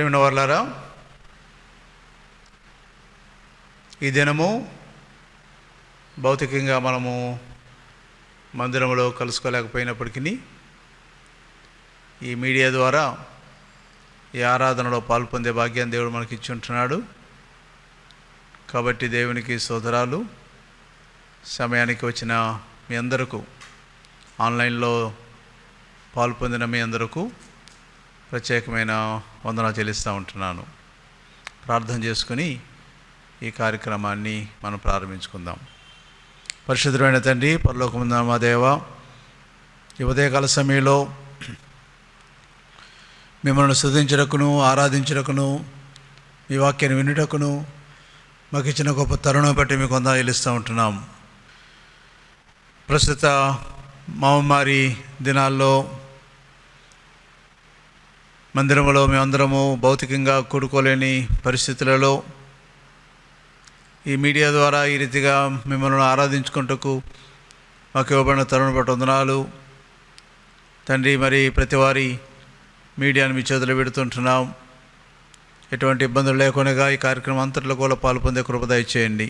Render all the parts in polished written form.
ప్రియమైన వారలారా, ఈ దినము భౌతికంగా మనము మందిరంలో కలుసుకోలేకపోయినప్పటికీ ఈ మీడియా ద్వారా ఈ ఆరాధనలో పాల్పొందే భాగ్యాన్ని దేవుడు మనకి ఇచ్చి ఉంటున్నాడు. కాబట్టి దేవునికి స్తోత్రాలు. సమయానికి వచ్చిన మీ అందరకు, ఆన్లైన్లో పాల్పొందిన మీ అందరకు ప్రత్యేకమైన వందనాలు చెల్లిస్తూ ఉంటున్నాను. ప్రార్థన చేసుకుని ఈ కార్యక్రమాన్ని మనం ప్రారంభించుకుందాం. పరిశుద్ధమైన తండ్రి, పరలోకమున్న మా దేవ, ఈ ఉదయకాల సమయంలో మిమ్మల్ని స్తుతించుటకును ఆరాధించుటకును మీ వాక్యాన్ని వినుటకును మాకు ఇచ్చిన గొప్ప తరుణం బట్టి మీకు వందనాలు చెల్లిస్తూ ఉంటున్నాం. ప్రస్తుత మహమ్మారి దినాల్లో మందిరంలో మేమందరము భౌతికంగా కూడుకోలేని పరిస్థితులలో ఈ మీడియా ద్వారా ఈ రీతిగా మిమ్మల్ని ఆరాధించుకుంటూ మాకు ఇవ్వబడిన తరుణం బట్టి వందనాలు తండ్రి. మరి ప్రతివారి మీడియాను మీ చేతులు పెడుతుంటున్నాం. ఎటువంటి ఇబ్బందులు లేకుండా ఈ కార్యక్రమం అంతట్లో కూడా పాల్పొందే కృప దయచేయండి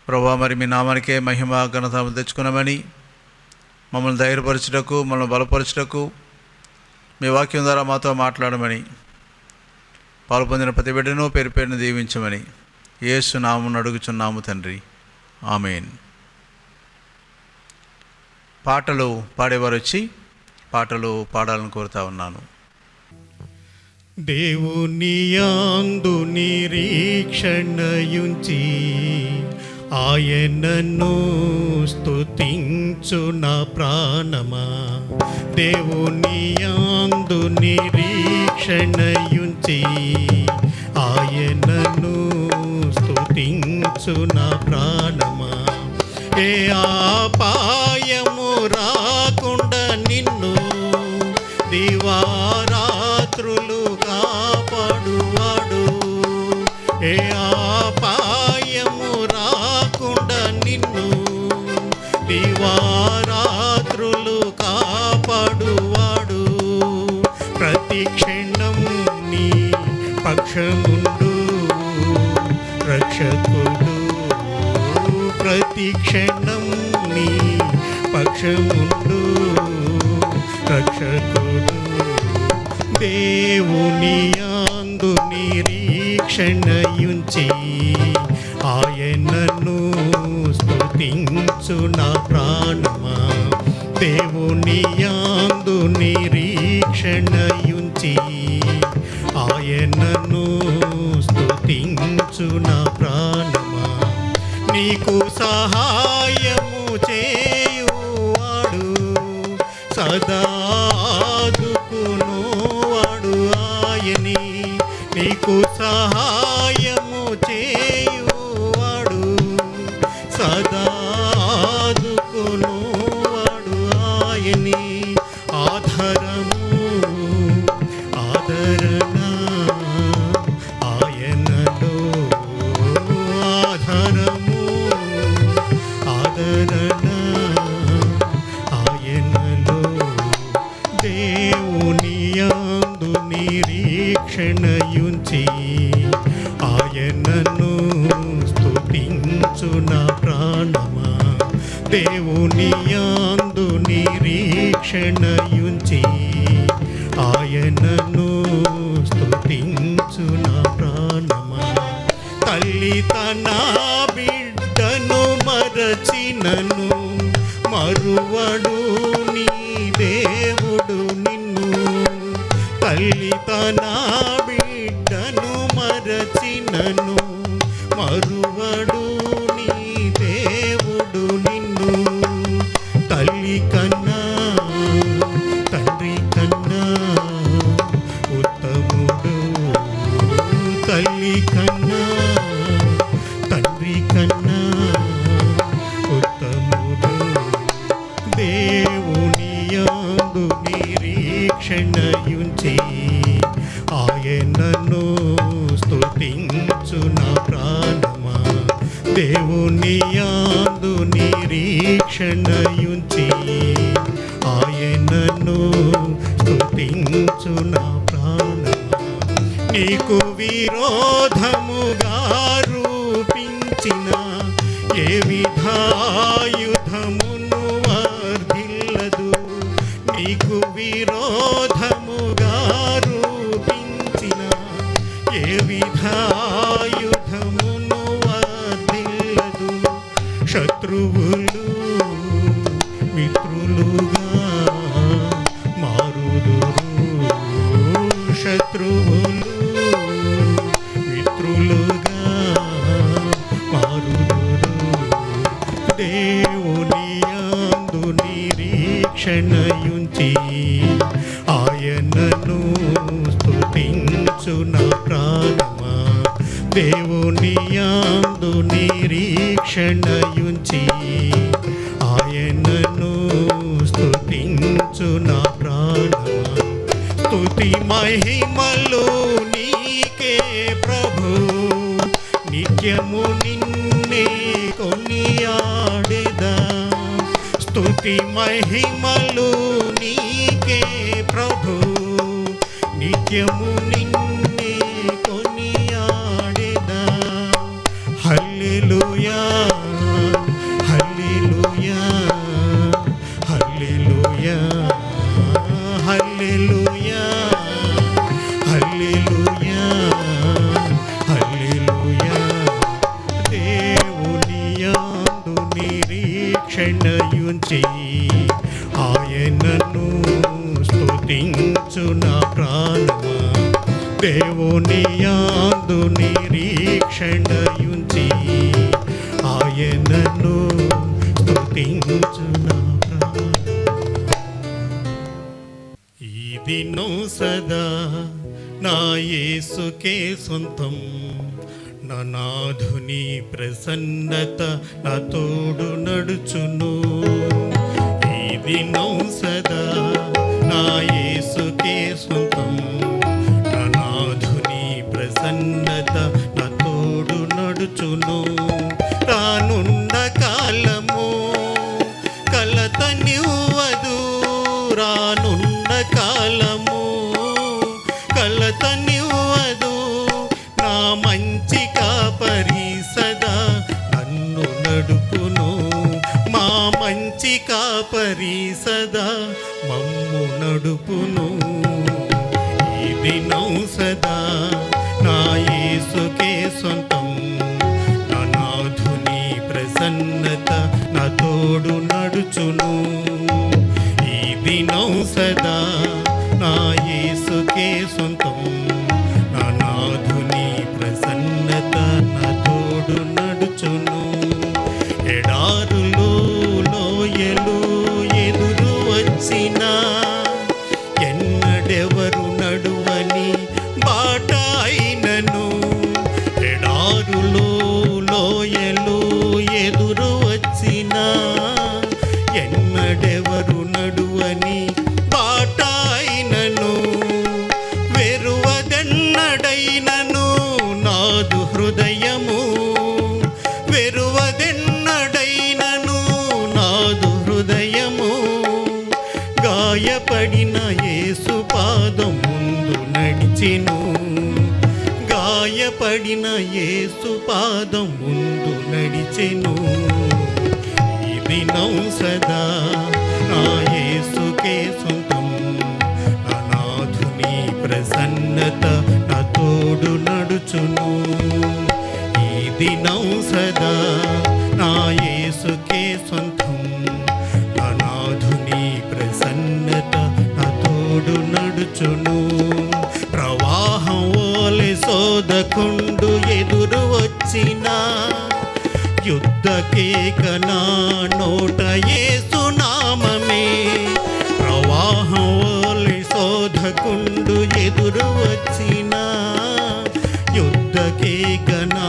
ప్రభువా. మరి మీ నామానికే మహిమ ఘనత తెచ్చుకున్నామని, మమ్మల్ని ధైర్యపరచుటకు, మమ్మల్ని బలపరచుటకు, మీ వాక్యం ద్వారా మాతో మాట్లాడమని, పాల్పొందిన ప్రతి బిడ్డను పేరు పేరును దీవించమని యేసు నామమున అడుగుచున్నాము తండ్రి, ఆమేన్. పాటలు పాడేవారు వచ్చి పాటలు పాడాలని కోరుతా ఉన్నాను. దేవుని యందు నిరీక్షణయుంచి ఆయనను స్తుతించు నా ప్రాణమా. దేవుని యందు నిరీక్షణయుంచి ఆయనను స్తుతించు నా ప్రాణమా. ఏ ఆపాయము రాకుండా నిన్ను దివారాత్రులు కాపాడువాడు. ఏ ఆపాయము రాకుండా నిన్ను దివారాత్రులు కాపాడువాడు. ప్రతి క్షణం నీ పక్షముండు రక్షకుడు. ప్రతి క్షణం నీ పక్షముండు రక్షకుడు. దేవుని యందు నిరీక్షణయుంచి ఆయనను స్తుతించు నా ప్రాణమా. దేవుని యందు నిరీక్షణయుంచి ఆయనను స్తుతించు నా ప్రాణమా. నీకు సహాయము చేయువాడు, సదా ఆదుకునువాడు ఆయనే. నీకు సహాయము చేయువాడు, సదా ఆదుకునువాడు ఆయనే. ఆధారము ఆదరణ ఆయనలో, ఆధారము ఆదరణ ఆయనలో. దేవుని యందు నిరీక్షణయుంచి ఆయనను స్తుతించు నా ప్రాణమా. దేవుని యందు నిరీక్షణయుంచి ఆయనను స్తుతించు నా ప్రాణమా. తల్లి తన బిడ్డను మరచినను మరువడు నీ దేవుడు నిన్ను. తల్లి తన బిడ్డను మరచినను మరువడు నీ దేవుడు నిన్ను. తల్లి కన్నా తండ్రి కన్నా ఉత్తముడు. తల్లి కన్నా తండ్రి కన్నా ఉత్తముడు. దేవుని యందు నిరీక్షణయుంచి ఆయనను స్తుతించు నా ప్రాణమా. దేవుని యందు నిరీక్షణయుంచి ఆయనను స్తుతించు నా ప్రాణమా. నీకు విరోధముగా రూపించిన ఏ విధాయుధమును వర్ధిల్లదు. నీకు విరోధముగా రూపించిన ఏ విధాయుధమును వర్ధిల్లదు. శత్రువులు మిత్రులుగా మారుదురు. శత్రువులు మిత్రులుగా మారుదురు. దేవుని యందు నిరీక్షణయుంచి ఆయనను స్తుతించు నా ప్రాణమా. దేవుని యందు నిరీక్షణయుంచి ఆయనను స్తుతించు నా ప్రాణమా. స్తుతి మహిమలు నీకే ప్రభు, నిత్యము నిన్నే కొనియాడెదా. స్తుతి మహిమలు నీకే ప్రభు, నిత్యము నిన్నే కొనియాడెదా. హల్లెలూయా హల్లెలూయా హల్లెలూయా హల్లెలూయా హల్లెలూయా హల్లెలూయా. దేవుని యందు నిరీక్షణయుంచి ఆయనను స్తుతించు నా ప్రాణమా. దేవుని యందు నిరీక్షణయుంచి ఆయనను స్తుతించు నా ప్రాణమా. ఈ దినం సదా నా యేసుకే సొంతం. నా నాథుని ప్రసన్నత నా తోడు నడుచును. ఈ దినం సదా నా యేసుకే సొంతం. నా నాథుని ప్రసన్నత నా తోడు నడుచును. రానున్న కాలము కలత నివ్వదు. రానున్న కాలము కలత నివ్వదు. నా మంచి కాపరి సదా నన్ను నడుపును. మా మంచి కాపరి సదా మమ్ము నడుపును. ఈ దినం సదా నా యేసుకే సొంతం. నా నాథుని ప్రసన్నత నా తోడు నడుచును. ఈ దినం సదా నా యేసుకే సొంతం. నా నాథుని ప్రసన్నత నా తోడు నడుచును. ఎడారులు లోయలు ఎదురు వచ్చిన ఎన్నడెవరు నడువని బాట అయినను. ఎడారులు లోయలు ఎదురు వచ్చిన ఎన్నడెవరు నడువని బాట అయినను. వెరువదెన్నడైనను నాదు హృదయము. వెరువదెన్నడైనను నాదు హృదయము. గాయపడిన యేసు పాదం ముందు నడిచెను. గాయపడిన యేసు పాదం ముందు నడిచెను. ఈ దినం సదా నా యేసుకే సొంతం. నా నాథుని ప్రసన్నత నా తోడు నడుచును. ఈ దినం సదా నా యేసుకే సొంతం. నా నాథుని ప్రసన్నత నా తోడు నడుచును. ప్రవాహం ఓలె శోధకుండు ఎదురు వచ్చిన యుద్ధకేక నా నోట యేసు నామమే. ప్రవాహం ఓలె శోధకుండు ఎదురు వచ్చిన యుద్ధకేక నా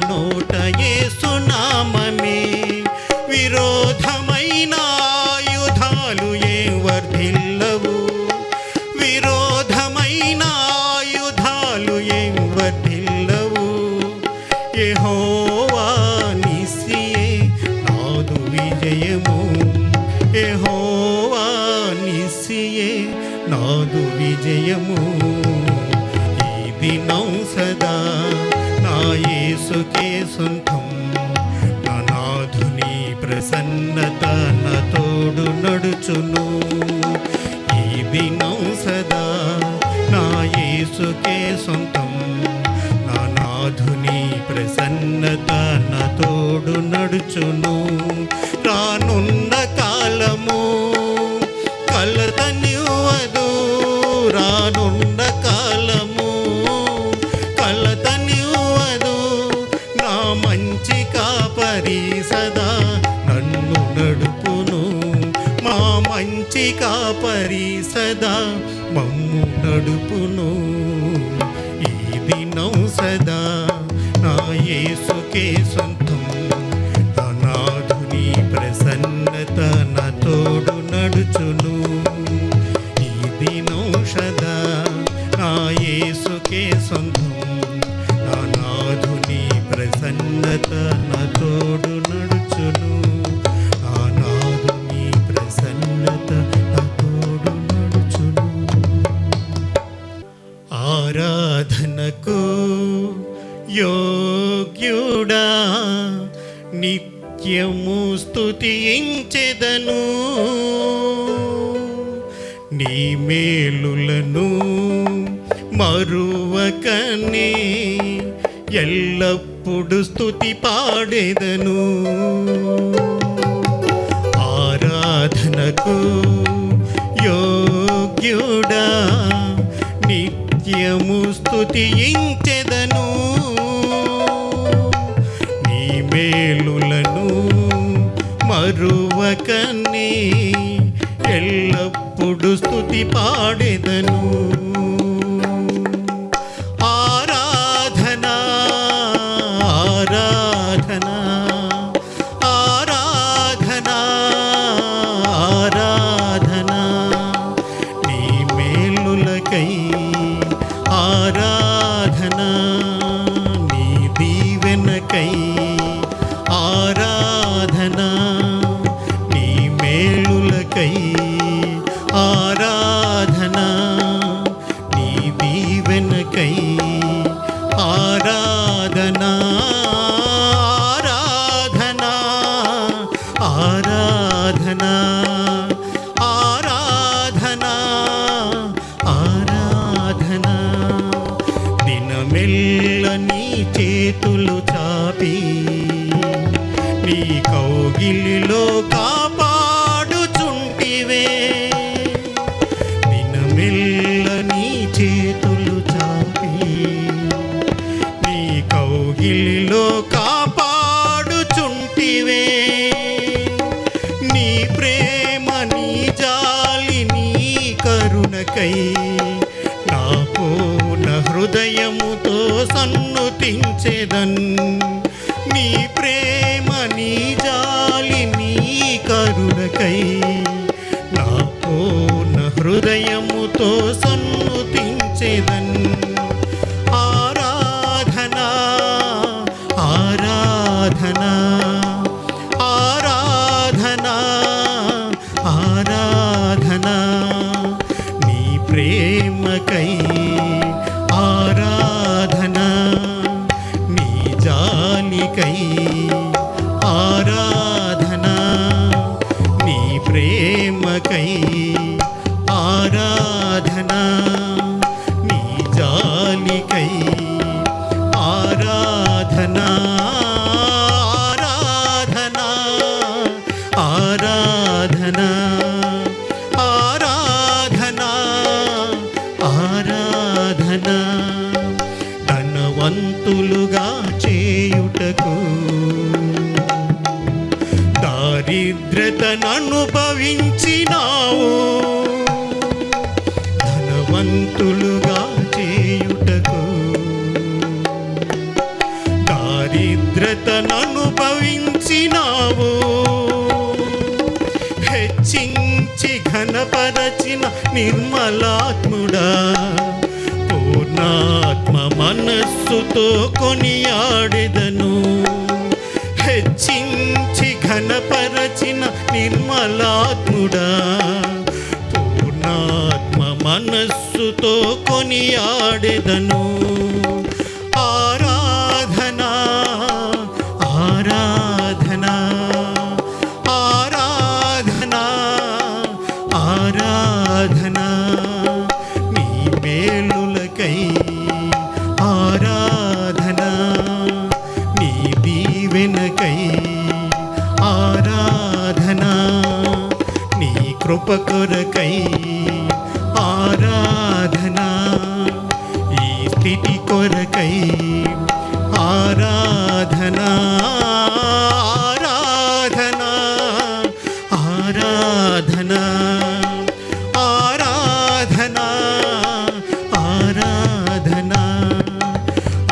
నోట యేసు నామమే. విరోధమైన ఆయుధాలు ఏం వర్ధిల్లవు. విరోధమైన ఆయుధాలు ఏం వర్ధిల్లవు. యెహోవా నిస్సియే నాదు విజయము. యెహోవా నిస్సియే నాదు విజయము. ఈ దినం యేసుకే సొంతం. నా నాథుని ప్రసన్నత నా తోడు నడుచును. ఈ దినం సదా నా యేసుకే సొంతం. నా నాథుని ప్రసన్నత నా తోడు నడుచును. రానున్న కాలము కలతనివ్వదు. రానున్న కాలము కలతనివ్వదు. నా మంచి కాపరి సదా నన్ను నడుపును. మా మంచి కాపరి సదా మమ్ము నడుపును. ఈ దినం సదా నా యేసుకే సొంతం. నా నాథుని ప్రసన్నత నా తోడు నడుచును. ఈ దినం సదా నా యేసుకే సొంతం. నా నాథుని ప్రసన్నత నా తోడు నడుచును. నా నాథుని ప్రసన్నత నా తోడు నడుచును. ఆరాధనకు యోగ్యుడా నిత్యము స్తుతించెదను. నీ మేలులను మరువకనే ఎల్లప్పుడు స్తుతి పాడెదను. ఆరాధనకు యోగ్యుడా నిత్యము స్తుతించెదను. నీ మేలులను మరువకనే ఎల్లప్పుడు స్తుతి పాడెదను. ఆరాధనా ఆరాధనా ఆరాధనా ఆరాధనా నీ మేలులకై ఆరాధనా నీ దీవెనకై ఆరాధనా నీ మేలులకై ఆరాధనా నీ దీవెనకై ఆరాధనా ఆరాధనా ఆరాధనా ఆరాధనా దినమెల్ల నీ చేతులు చాపి నీ కౌగిలిలో కాపాడుచుంటివే. దినమెల్ల నీ చేతులు చాపి నీ కౌగిలిలో కాపాడుచుంటివే. నీ ప్రేమ నీ జాలి నీ కరుణకై నా పూర్ణ హృదయముతో సన్నుతించెదన్. నీ ప్రేమ నీ జాలి నీ కరుణకై నా పూర్ణ హృదయముతో సన్నుతించెదన్. ఆరాధనా ఆరాధనా ఆరాధనా ఆరాధనా నీ ప్రేమకై ఆరాధనా నీ జాలికై ఆరాధనా నీ ప్రేమకై ఆరాధనా నీ జాలికై ఆరాధనా ఆరాధనా ఆరాధనా ఆరాధనా ధనవంతులుగా చేయుటకు దారిద్రతను అనుభవించినావు. ధనవంతులుగా చేయుటకు దారిద్రతను అనుభవించినావు. హెచ్చించి ఘనపరచిన నిర్మలాత్ముడా పూర్ణాత్మ మనస్సుతో కొనియాడెదను. హెచ్చించి ఘనపరచిన నిర్మలాత్ముడా పూర్ణాత్మ మనస్సుతో కొనియాడెదను. ఆరాధనా దీవెనకై ఆరాధన, నీ కృప కొరకై ఆరాధన, ఈ స్థితి కొరకై ఆరాధన, ఆరాధన, ఆరాధన, ఆరాధన, ఆరాధన,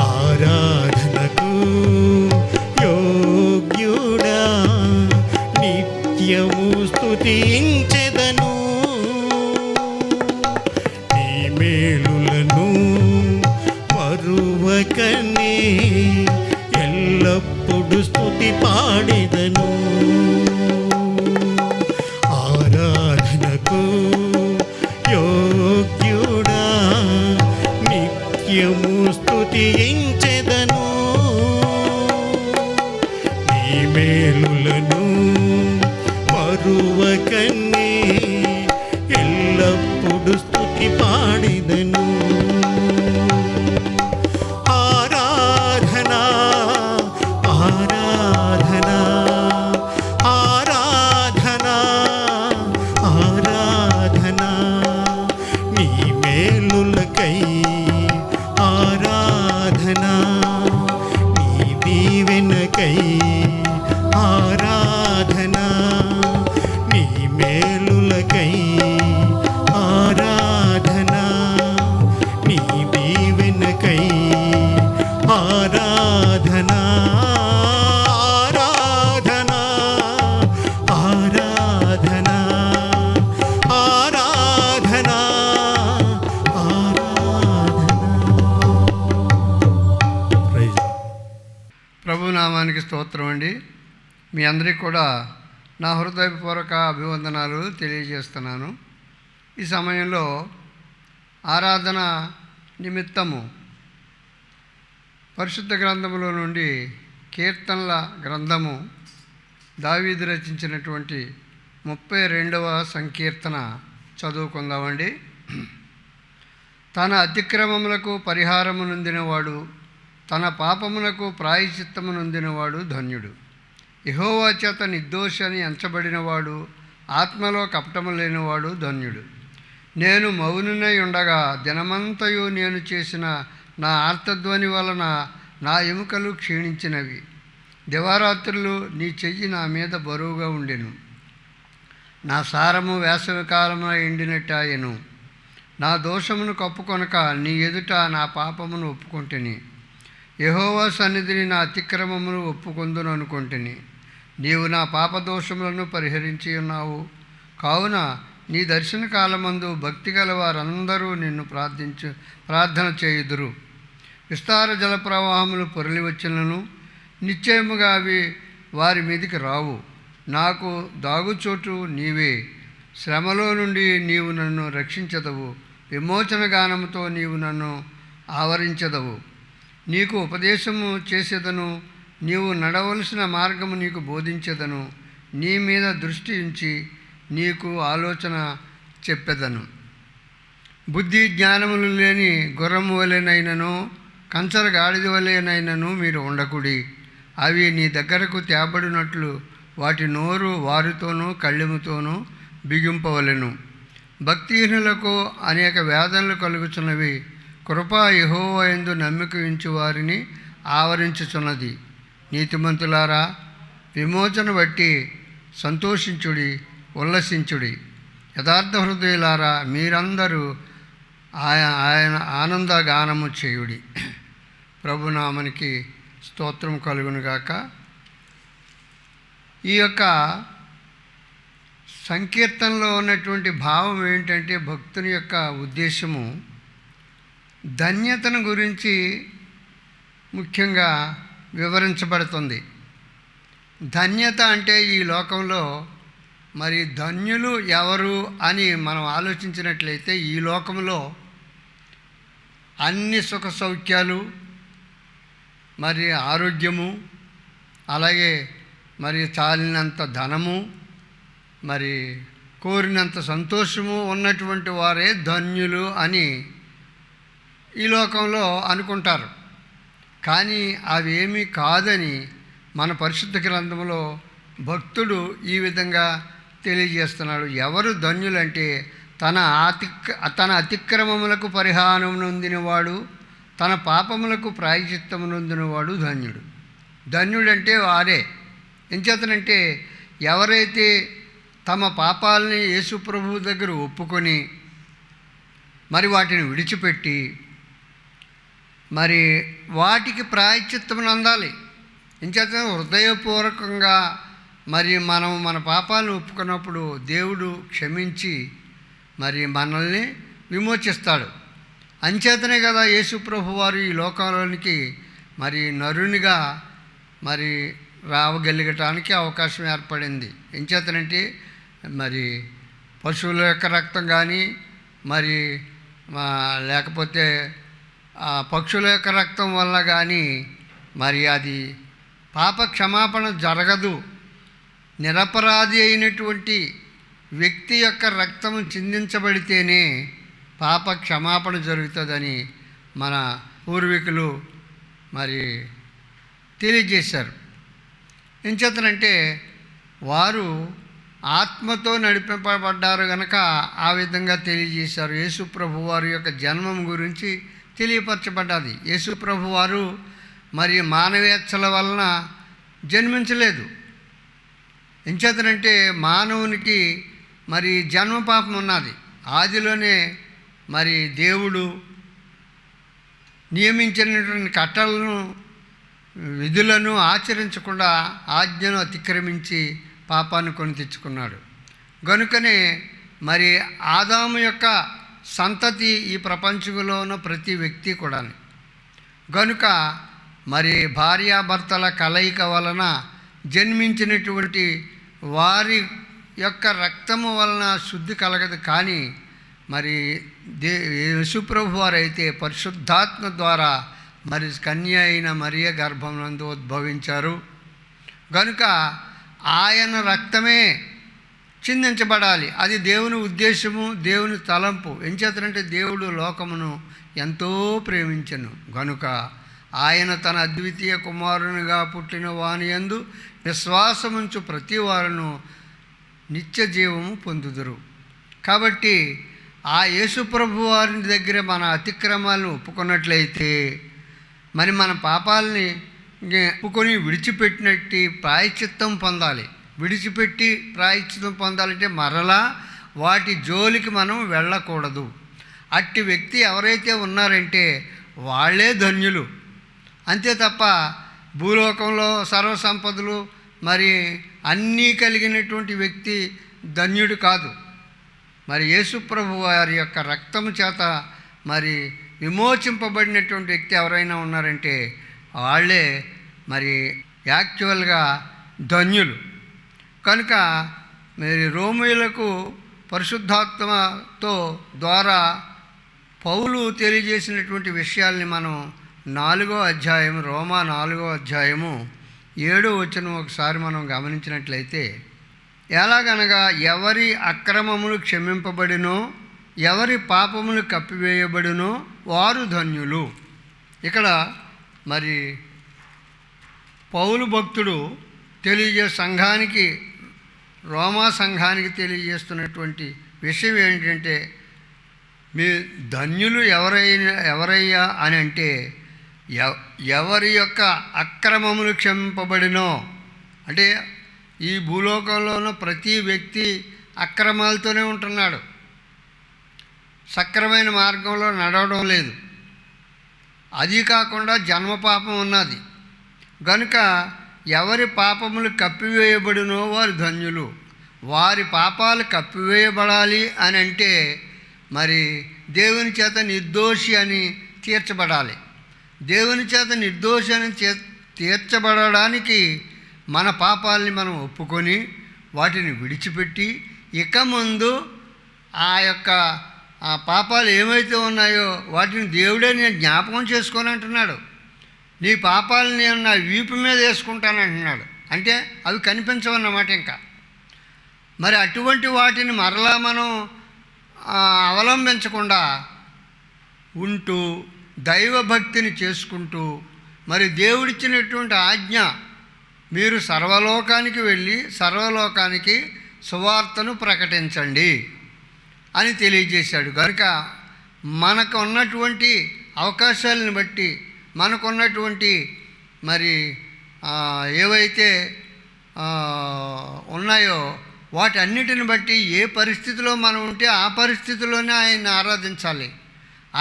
ఆరాధనకు యోగ్యుడా, నిత్యము స్తుతించెదను, నీ మేలులను మరువకనే ఎల్లప్పుడు స్తుతి పాడెదను. ఆరాధనకు యోగ్యుడా, నిత్యము స్తుతించెదను, నీ మేలులను మరువకనే ఎల్లప్పుడు స్తుతి పాడెదను. ఆరాధన, ఆరాధన, ఆరాధన, ఆరాధన, నీ మేలులకై ఆరాధన, నీ దీవెనకై ఆరాధన, నీ మేలులకై ఆరాధన, నీ దీవెనకై ఆరాధన, ఆరాధన, ఆరాధన, ఆరాధన, ఆరాధన. ప్రభునామానికి స్తోత్రం అండి. మీ అందరికీ కూడా నా హృదయపూర్వక అభివందనాలు తెలియజేస్తున్నాను. ఈ సమయంలో ఆరాధన నిమిత్తము పరిశుద్ధ గ్రంథములో నుండి కీర్తనల గ్రంథము దావీదు రచించినటువంటి 32వ సంకీర్తన చదువుకుందామండి. తన అతిక్రమములకు పరిహారము నొందినవాడు, తన పాపమునకు ప్రాయశ్చిత్తము నొందినవాడు ధన్యుడు. యెహోవా చేత నిర్దోషి అని ఎంచబడినవాడు, ఆత్మలో కపటము లేనివాడు ధన్యుడు. నేను మౌనునై ఉండగా దినమంతయు నేను చేసిన నా ఆర్తధ్వని వలన నా ఎముకలు క్షీణించినవి. దివారాత్రులు నీ చెయ్యి నా మీద బరువుగా ఉండెను. నా సారము వేసవి కాలమున ఎండినట్టాయెను. నా దోషమును కప్పుకొనక నీ ఎదుట నా పాపమును ఒప్పుకొంటిని. యెహోవా సన్నిధిని నా అతిక్రమమును ఒప్పుకొందును అనుకొంటిని. నీవు నా పాపదోషములను పరిహరించి ఉన్నావు. కావున నీ దర్శన కాలమందు భక్తి గల వారందరూ నిన్ను ప్రార్థన చేయుదురు. విస్తార జల ప్రవాహములు పొరలి వచ్చినను నిశ్చయముగా అవి వారి మీదికి రావు. నాకు దాగుచోటు నీవే. శ్రమలో నుండి నీవు నన్ను రక్షించదవు. విమోచన గానముతో నీవు నన్ను ఆవరించదవు. నీకు ఉపదేశము చేసేదను. నీవు నడవలసిన మార్గము నీకు బోధించేదను. నీ మీద దృష్టి ఉంచి నీకు ఆలోచన చెప్పెదను. బుద్ధి జ్ఞానములు లేని గుర్రము వలెనైనను కంచర గాడిద వలెనైనను మీరు ఉండకుడి. అవి నీ దగ్గరకు తేబడినట్లు వాటి నోరు వారితోనూ కళ్ళెముతోనూ బిగింపవలెను. భక్తిహీనులకు అనేక వేదనలు కలుగుచున్నవి. కృపా యెహోవా యందు నమ్మిక ఉంచు వారిని ఆవరించుచున్నది. నీతిమంతులారా, విమోచన బట్టి సంతోషించుడి, ఉల్లసించుడి. యథార్థ హృదయులారా, మీరందరూ ఆయన ఆనందగానము చేయుడి. ప్రభునామనికి స్తోత్రం కలుగునుగాక. ఈ యొక్క సంకీర్తనలో ఉన్నటువంటి భావం ఏంటంటే, భక్తుని యొక్క ఉద్దేశము ధన్యతను గురించి ముఖ్యంగా వివరించబడుతుంది. ధన్యత అంటే ఈ లోకంలో మరి ధన్యులు ఎవరు అని మనం ఆలోచించినట్లయితే, ఈ లోకంలో అన్ని సుఖ సౌఖ్యాలు, మరి ఆరోగ్యము, అలాగే మరి చాలినంత ధనము, మరి కోరినంత సంతోషము ఉన్నటువంటి వారే ధన్యులు అని ఈ లోకంలో అనుకుంటారు. కానీ అవేమీ కాదని మన పరిశుద్ధ గ్రంథంలో భక్తుడు ఈ విధంగా తెలియజేస్తున్నాడు. ఎవరు ధన్యులంటే తన అతిక్రమములకు పరిహారం నొందినవాడు, తన పాపములకు ప్రాయశ్చిత్తము నొందినవాడు ధన్యుడు. ధన్యుడంటే వారే. ఎంచేతనంటే ఎవరైతే తమ పాపాలని యేసు ప్రభువు దగ్గర ఒప్పుకొని మరి వాటిని విడిచిపెట్టి మరి వాటికి ప్రాయశ్చిత్తమును అందాలి. ఇంచేత హృదయపూర్వకంగా మరి మనం మన పాపాలను ఒప్పుకున్నప్పుడు దేవుడు క్షమించి మరి మనల్ని విమోచిస్తాడు. అంచేతనే కదా యేసు ప్రభు వారు ఈ లోకంలోనికి మరి నరునిగా మరి రావగలిగటానికి అవకాశం ఏర్పడింది. ఎంచేతనంటే మరి పశువుల యొక్క రక్తం కానీ మరి లేకపోతే పక్షుల యొక్క రక్తం వల్ల కానీ మరి అది పాప క్షమాపణ జరగదు. నిరపరాధి అయినటువంటి వ్యక్తి యొక్క రక్తము చిందించబడితేనే పాప క్షమాపణ జరుగుతుందని మన పూర్వీకులు మరి తెలియజేశారు. ఎంచేతనంటే వారు ఆత్మతో నడిపింపబడ్డారు కనుక ఆ విధంగా తెలియజేశారు. యేసు ప్రభు వారి యొక్క జన్మం గురించి తెలియపరచబడ్డది. యేసు ప్రభు వారు మరి మానవేచ్ఛల వలన జన్మించలేదు. ఎంచేతనంటే మానవునికి మరి జన్మ పాపం ఉన్నది. ఆదిలోనే మరి దేవుడు నియమించినటువంటి కట్టలను విధులను ఆచరించకుండా ఆజ్ఞను అతిక్రమించి పాపాన్ని కొని తెచ్చుకున్నాడు. గనుకనే మరి ఆదాము యొక్క సంతతి ఈ ప్రపంచంలో ఉన్న ప్రతి వ్యక్తి కూడా. గనుక మరి భార్యాభర్తల కలయిక వలన జన్మించినటువంటి వారి యొక్క రక్తము వలన శుద్ధి కలగదు. కానీ మరి యేసుప్రభు వారైతే పరిశుద్ధాత్మ ద్వారా మరి కన్య అయిన మరియ గర్భమునందు ఉద్భవించారు. కనుక ఆయన రక్తమే చిందించబడాలి. అది దేవుని ఉద్దేశము, దేవుని తలంపు. ఎంచేతనంటే దేవుడు లోకమును ఎంతో ప్రేమించెను గనుక ఆయన తన అద్వితీయ కుమారునిగా పుట్టిన వాని యందు విశ్వాసముంచు ప్రతి వారును నిత్య జీవము పొందుదురు. కాబట్టి ఆ యేసుప్రభు వారి దగ్గర మన అతిక్రమాలను ఒప్పుకున్నట్లయితే మరి మన పాపాలని ఒప్పుకొని విడిచిపెట్టినట్టు ప్రాయశ్చిత్తం పొందాలి. విడిచిపెట్టి ప్రాయశ్చిత్తం పొందాలంటే మరలా వాటి జోలికి మనం వెళ్ళకూడదు. అట్టి వ్యక్తి ఎవరైతే ఉన్నారంటే వాళ్ళే ధన్యులు. అంతే తప్ప భూలోకంలో సర్వసంపదలు మరి అన్నీ కలిగినటువంటి వ్యక్తి ధన్యుడు కాదు. మరి యేసుప్రభు వారి యొక్క రక్తము చేత మరి విమోచింపబడినటువంటి వ్యక్తి ఎవరైనా ఉన్నారంటే వాళ్ళే మరి యాక్చువల్గా ధన్యులు. కనుక మరి రోమీయులకు పరిశుద్ధాత్మతో ద్వారా పౌలు తెలియజేసినటువంటి విషయాల్ని మనం 4వ అధ్యాయం రోమా 4వ అధ్యాయము 7వ వచనం ఒకసారి మనం గమనించినట్లయితే, ఎలాగనగా ఎవరి అక్రమములు క్షమింపబడినో ఎవరి పాపములు కప్పివేయబడినో వారు ధన్యులు. ఇక్కడ మరి పౌలు భక్తుడు సంఘానికి రోమా సంఘానికి తెలియజేస్తున్నటువంటి విషయం ఏంటంటే, మీ ధన్యులు ఎవరయ్యా అని అంటే ఎవరి యొక్క అక్రమములు క్షమింపబడినో. అంటే ఈ భూలోకంలో ఉన్న ప్రతి వ్యక్తి అక్రమాలతోనే ఉంటున్నాడు, సక్రమైన మార్గంలో నడవడం లేదు. అది కాకుండా జన్మపాపం ఉన్నది. గనుక ఎవరి పాపములు కప్పివేయబడినో వారు ధన్యులు. వారి పాపాలు కప్పివేయబడాలి అని అంటే మరి దేవుని చేత నిర్దోషి అని తీర్చబడాలి. దేవుని చేత నిర్దోషి అని తీర్చబడడానికి మన పాపాలని మనం ఒప్పుకొని వాటిని విడిచిపెట్టి ఇక ముందు ఆ యొక్క ఆ పాపాలు ఏమైతే ఉన్నాయో వాటిని దేవుడే నేను జ్ఞాపకం చేసుకొని అంటున్నాడు. నీ పాపాలను నేను నా వీపు మీద వేసుకుంటాను అంటున్నాడు. అంటే అవి కనిపించవన్నమాట. ఇంకా మరి అటువంటి వాటిని మరలా మనం అవలంబించకుండా ఉంటూ దైవభక్తిని చేసుకుంటూ మరి దేవుడిచ్చినటువంటి ఆజ్ఞ మీరు సర్వలోకానికి వెళ్ళి సర్వలోకానికి సువార్తను ప్రకటించండి అని తెలియజేశాడు. కనుక మనకు ఉన్నటువంటి అవకాశాలను బట్టి, మనకున్నటువంటి మరి ఏవైతే ఉన్నాయో వాటన్నిటిని బట్టి ఏ పరిస్థితిలో మనం ఉంటే ఆ పరిస్థితిలోనే ఆయన్ని ఆరాధించాలి,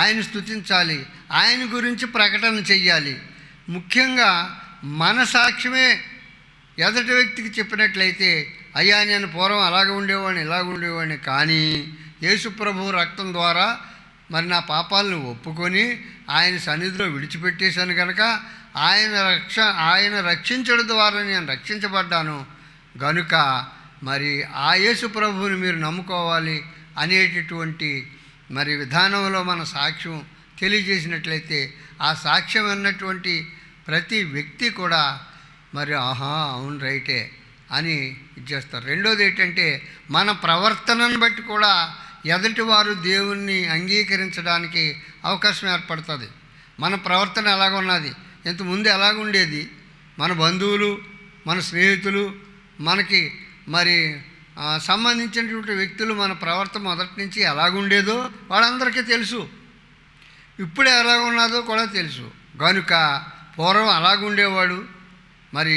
ఆయన స్తుతించాలి, ఆయన గురించి ప్రకటన చెయ్యాలి. ముఖ్యంగా మన సాక్ష్యమే ఎదుటి వ్యక్తికి చెప్పినట్లయితే, అయ్యా నేను పూర్వం అలాగ ఉండేవాడిని ఇలాగ ఉండేవాడిని, కానీ యేసుప్రభు రక్తం ద్వారా మరి నా పాపాలను ఒప్పుకొని ఆయన సన్నిధిలో విడిచిపెట్టేశాను కనుక ఆయన రక్షించడం ద్వారా నేను రక్షించబడ్డాను గనుక మరి ఆ యేసు ప్రభువుని మీరు నమ్ముకోవాలి అనేటటువంటి మరి విధానంలో మన సాక్ష్యం తెలియజేసినట్లయితే ఆ సాక్ష్యం అన్నటువంటి ప్రతి వ్యక్తి కూడా మరి ఆహా అవును రైటే అని ఇచ్చేస్తారు. రెండోది ఏంటంటే మన ప్రవర్తనను బట్టి కూడా ఎదుటివారు దేవుణ్ణి అంగీకరించడానికి అవకాశం ఏర్పడుతుంది. మన ప్రవర్తన ఎలాగున్నది, ఇంతకుముందు ఎలాగుండేది, మన బంధువులు, మన స్నేహితులు, మనకి మరి సంబంధించినటువంటి వ్యక్తులు మన ప్రవర్తన మొదటి నుంచి ఎలాగుండేదో వాళ్ళందరికీ తెలుసు, ఇప్పుడు ఎలాగున్నదో కూడా తెలుసు. కనుక పూర్వం అలాగుండేవాడు. మరి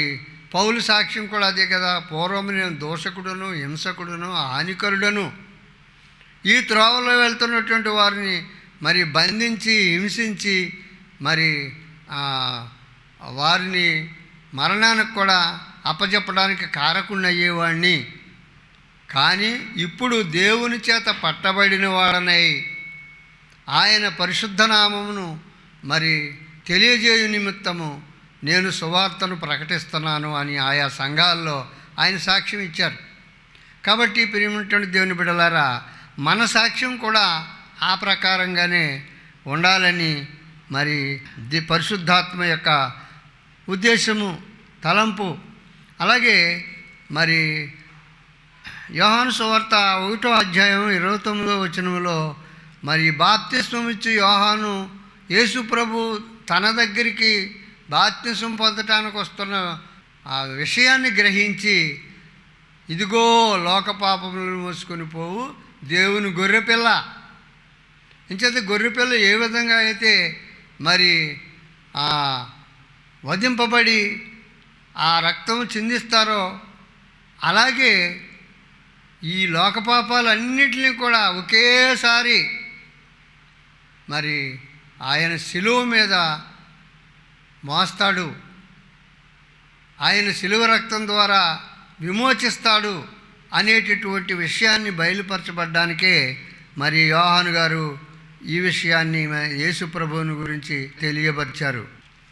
పౌలు సాక్ష్యం కూడా అదే కదా, పూర్వం నేను దోషకుడును, హింసకుడును, హానికరుడను, ఈ త్రోవలో వెళ్తున్నటువంటి వారిని మరి బంధించి హింసించి మరి వారిని మరణానికి కూడా అప్పచెప్పడానికి కారకుండా అయ్యేవాడిని. కానీ ఇప్పుడు దేవుని చేత పట్టబడిన వాడనై ఆయన పరిశుద్ధ నామమును మరి తెలియజేయు నిమిత్తము నేను సువార్తను ప్రకటిస్తున్నాను అని ఆయా సంఘాల్లో ఆయన సాక్ష్యం ఇచ్చారు. కాబట్టి ప్రియమైనటువంటి దేవుని బిడ్డలారా, మన సాక్ష్యం కూడా ఆ ప్రకారంగానే ఉండాలని మరి పరిశుద్ధాత్మ యొక్క ఉద్దేశము, తలంపు. అలాగే మరి యోహాను సువార్త 1వ అధ్యాయం 29వ వచనంలో మరి బాప్తిస్మం ఇచ్చి యోహాను యేసు ప్రభు తన దగ్గరికి బాప్తిస్మం పొందటానికి వస్తున్న ఆ విషయాన్ని గ్రహించి, ఇదిగో లోక పాపములను మోసుకొని పోవు దేవుని గొర్రెపిల్ల. ఇంచేత గొర్రెపిల్ల ఏ విధంగా అయితే మరి వధింపబడి ఆ రక్తం చిందిస్తారో అలాగే ఈ లోకపాపాలన్నిటినీ కూడా ఒకేసారి మరి ఆయన శిలువ మీద మోస్తాడు, ఆయన శిలువ రక్తం ద్వారా విమోచిస్తాడు అనేటటువంటి విషయాన్ని బయలుపరచబడ్డానికే మరి యోహాను గారు ఈ విషయాన్ని యేసు ప్రభువుని గురించి తెలియపరిచారు.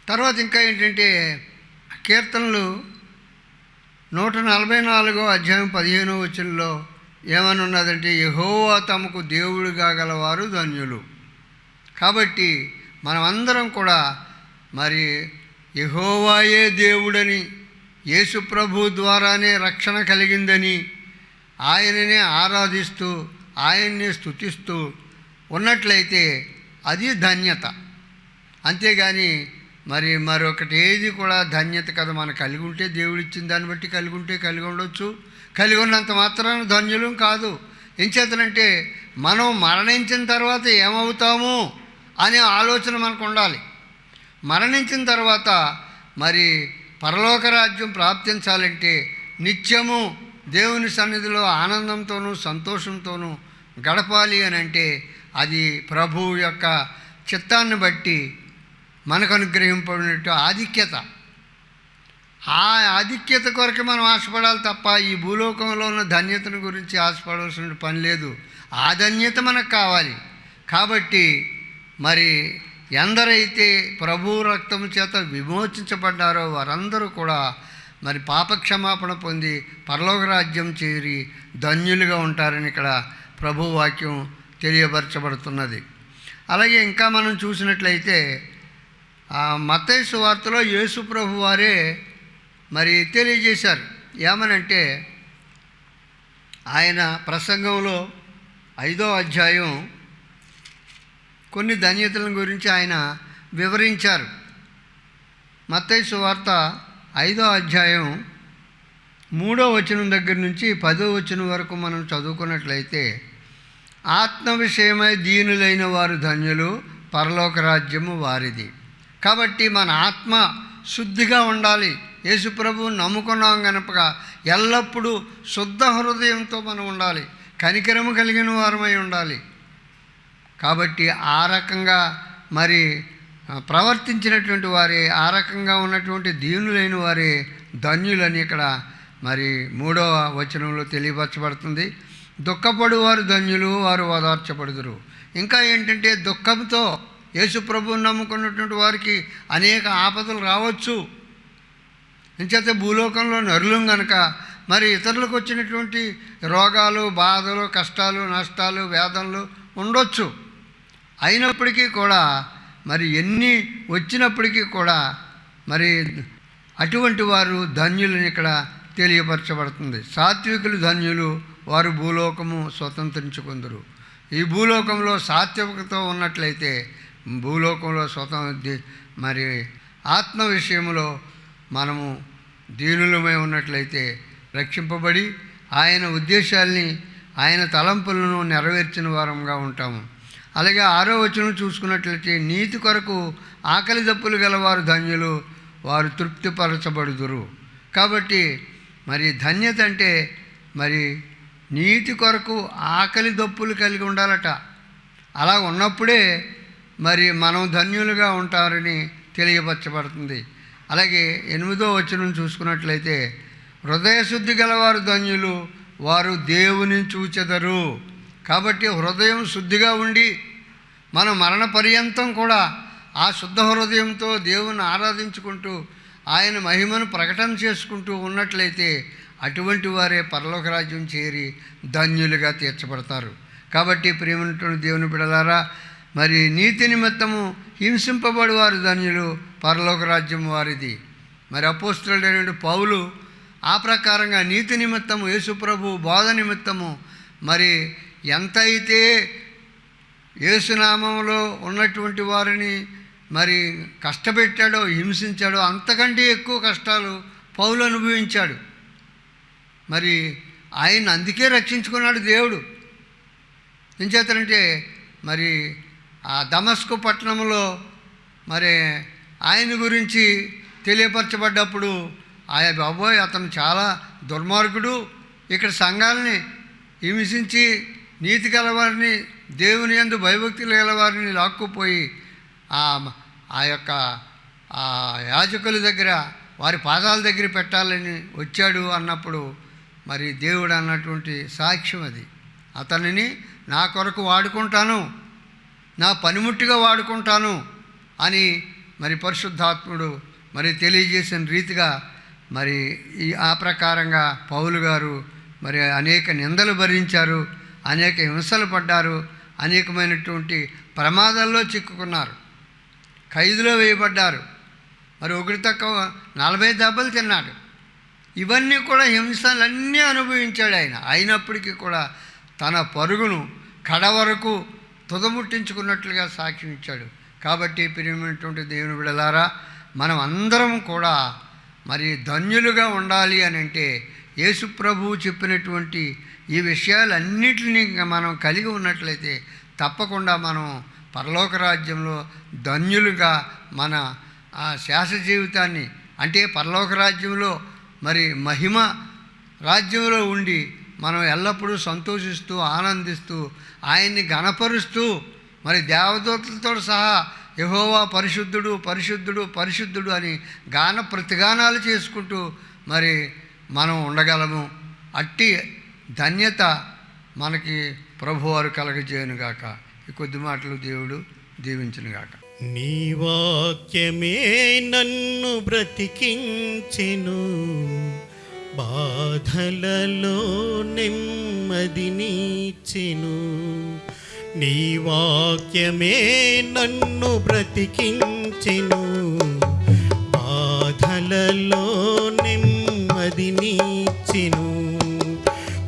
తర్వాత ఇంకా ఏంటంటే కీర్తనలు 144వ అధ్యాయం 15వ వచనంలో ఏమని ఉన్నదంటే, యెహోవా తమకు దేవుడుగా గలవారు ధన్యులు. కాబట్టి మనమందరం కూడా మరి యెహోవాయే దేవుడని, యేసు ప్రభు ద్వారానే రక్షణ కలిగిందని ఆయననే ఆరాధిస్తూ ఆయన్నే స్తుతిస్తూ ఉన్నట్లయితే అది ధన్యత. అంతేగాని మరి మరొకటి ఏది కూడా ధన్యత కదా. మనం కలిగి ఉంటే దేవుడు ఇచ్చిన దాన్ని బట్టి కలిగి ఉండొచ్చు, కలిగి ఉన్నంత మాత్రాన ధన్యులం కాదు. ఏం చేతనంటే మనం మరణించిన తర్వాత ఏమవుతాము అనే ఆలోచన మనకు ఉండాలి. మరణించిన తర్వాత మరి పరలోక రాజ్యం ప్రాప్తించాలంటే నిత్యము దేవుని సన్నిధిలో ఆనందంతోనూ సంతోషంతోనూ గడపాలి అని అంటే అది ప్రభువు యొక్క చిత్తాన్ని బట్టి మనకు అనుగ్రహింపబడినట్టు ఆధిక్యత. ఆ ఆధిక్యత కొరకు మనం ఆశపడాలి తప్ప ఈ భూలోకంలో ఉన్న ధన్యతను గురించి ఆశపడవలసిన పని లేదు. ఆ ధన్యత మనకు కావాలి. కాబట్టి మరి ఎందరైతే ప్రభు రక్తం చేత విమోచించబడ్డారో వారందరూ కూడా మరి పాపక్షమాపణ పొంది పరలోక రాజ్యం చేరి ధన్యులుగా ఉంటారని ఇక్కడ ప్రభు వాక్యం తెలియపరచబడుతున్నది. అలాగే ఇంకా మనం చూసినట్లయితే మత్తయి సువార్తలో యేసు ప్రభు వారే మరి తెలియజేశారు. ఏమనంటే ఆయన ప్రసంగంలో 5వ అధ్యాయం కొన్ని ధన్యతల గురించి ఆయన వివరించారు. మత్తయి సువార్త 5వ అధ్యాయం 3వ వచనం దగ్గర నుంచి 10వ వచనం వరకు మనం చదువుకున్నట్లయితే, ఆత్మ విషయమై దీనులైన వారు ధన్యులు, పరలోక రాజ్యము వారిది. కాబట్టి మన ఆత్మ శుద్ధిగా ఉండాలి. యేసుప్రభువుని నమ్ముకున్నాం కనుక ఎల్లప్పుడూ శుద్ధ హృదయంతో మనం ఉండాలి, కనికరము కలిగిన వారమై ఉండాలి. కాబట్టి ఆ రకంగా మరి ప్రవర్తించినటువంటి వారే, ఆ రకంగా ఉన్నటువంటి దీనులైన వారే ధన్యులని ఇక్కడ మరి 3వ వచనంలో తెలియపరచబడుతుంది. దుఃఖపడువారు ధన్యులు, వారు ఓదార్చబడుదురు. ఇంకా ఏంటంటే, దుఃఖంతో యేసుప్రభువుని నమ్ముకున్నటువంటి వారికి అనేక ఆపదలు రావచ్చు. ఇంచేత భూలోకంలో నరులం గనక మరి ఇతరులకు వచ్చినటువంటి రోగాలు, బాధలు, కష్టాలు, నష్టాలు, వేదనలు ఉండొచ్చు. అయినప్పటికీ కూడా మరి ఎన్ని వచ్చినప్పటికీ కూడా మరి అటువంటి వారు ధన్యులని ఇక్కడ తెలియపరచబడుతుంది. సాత్వికులు ధన్యులు, వారు భూలోకము స్వతంత్రించుకుందరు. ఈ భూలోకంలో సాత్వికతో ఉన్నట్లయితే భూలోకంలో మరి ఆత్మ విషయంలో మనము దీనులమై ఉన్నట్లయితే రక్షింపబడి ఆయన ఉద్దేశాల్ని, ఆయన తలంపులను నెరవేర్చిన వారంగా ఉంటాము. అలాగే 6వ వచనం చూసుకున్నట్లయితే, నీతి కొరకు ఆకలి దప్పులు గలవారు ధన్యులు, వారు తృప్తిపరచబడుదురు. కాబట్టి మరి ధన్యత అంటే మరి నీతి కొరకు ఆకలి దప్పులు కలిగి ఉండాలట. అలా ఉన్నప్పుడే మరి మనం ధన్యులుగా ఉంటారని తెలియపరచబడుతుంది. అలాగే 8వ వచనం చూసుకున్నట్లయితే, హృదయశుద్ధి గలవారు ధన్యులు, వారు దేవుని చూచెదరు. కాబట్టి హృదయం శుద్ధిగా ఉండి మనం మరణ పర్యంతం కూడా ఆ శుద్ధ హృదయంతో దేవుని ఆరాధించుకుంటూ ఆయన మహిమను ప్రకటన చేసుకుంటూ ఉన్నట్లయితే అటువంటి వారే పరలోక రాజ్యం చేరి ధన్యులుగా తీర్చబడతారు. కాబట్టి ప్రియమైనటువంటి దేవుని బిడ్డలారా, మరి నీతి నిమిత్తము హింసింపబడి వారు ధన్యులు, పరలోక రాజ్యం వారిది. మరి అపోస్తలుడైన పౌలు ఆ ప్రకారంగా నీతి నిమిత్తము, యేసుప్రభు బోధ నిమిత్తము మరి ఎంతైతే యేసునామంలో ఉన్నటువంటి వారిని మరి కష్టపెట్టాడో, హింసించాడో, అంతకంటే ఎక్కువ కష్టాలు పౌలు అనుభవించాడు. మరి ఆయన అందుకే రక్షించుకున్నాడు దేవుడు. ఏం చేస్తారంటే మరి ఆ దమస్కు పట్టణంలో మరి ఆయన గురించి తెలియపరచబడ్డప్పుడు బాబోయ్ అతను చాలా దుర్మార్గుడు, ఇక్కడ సంఘాలని హింసించి నీతి గలవారిని, దేవుని యందు భయభక్తులు గలవారిని లాక్కుపోయి ఆ యొక్క యాజకుల దగ్గర, వారి పాదాల దగ్గర పెట్టాలని వచ్చాడు అన్నప్పుడు మరి దేవుడు అన్నటువంటి సాక్ష్యం అది. అతనిని నా కొరకు వాడుకుంటాను, నా పనిముట్టిగా వాడుకుంటాను అని మరి పరిశుద్ధాత్ముడు మరి తెలియజేసిన రీతిగా మరి ఆ ప్రకారంగా పౌలు గారు మరి అనేక నిందలు భరించారు, అనేక హింసలు పడ్డారు, అనేకమైనటువంటి ప్రమాదాల్లో చిక్కుకున్నారు, ఖైదులో వేయబడ్డారు. మరి ఒకటి తక్కువ 40 దెబ్బలు తిన్నాడు. ఇవన్నీ కూడా హింసలన్నీ అనుభవించాడు ఆయన. అయినప్పటికీ కూడా తన పరుగును కడ వరకు తుదముట్టించుకున్నట్లుగా సాక్ష్యం ఇచ్చాడు. కాబట్టి ప్రియమైనటువంటి దేవుని బిడ్డలారా, మనం అందరం కూడా మరి ధన్యులుగా ఉండాలి అని అంటే యేసు ప్రభువు చెప్పినటువంటి ఈ విషయాలన్నిటినీ మనం కలిగి ఉన్నట్లయితే తప్పకుండా మనం పరలోక రాజ్యంలో ధన్యులుగా మన ఆ శాశ్వత జీవితాన్ని, అంటే పరలోక రాజ్యంలో మరి మహిమ రాజ్యంలో ఉండి మనం ఎల్లప్పుడూ సంతోషిస్తూ ఆనందిస్తూ ఆయన్ని ఘనపరుస్తూ మరి దేవదూతలతో సహా యెహోవా పరిశుద్ధుడు పరిశుద్ధుడు పరిశుద్ధుడు అని ప్రతిగానాలు చేసుకుంటూ మరి మనం ఉండగలము. అట్టి ధన్యత మనకి ప్రభువారు కలగజేయునుగాక. ఈ కొద్ది మాటలు దేవుడు దీవించునుగాక. నీ వాక్యమే నన్ను బ్రతికించెను, బాధలలో నెమ్మదినిచ్చెను. నీ వాక్యమే నన్ను బ్రతికించెను, బాధలలో నెమ్మదినిచ్చెను.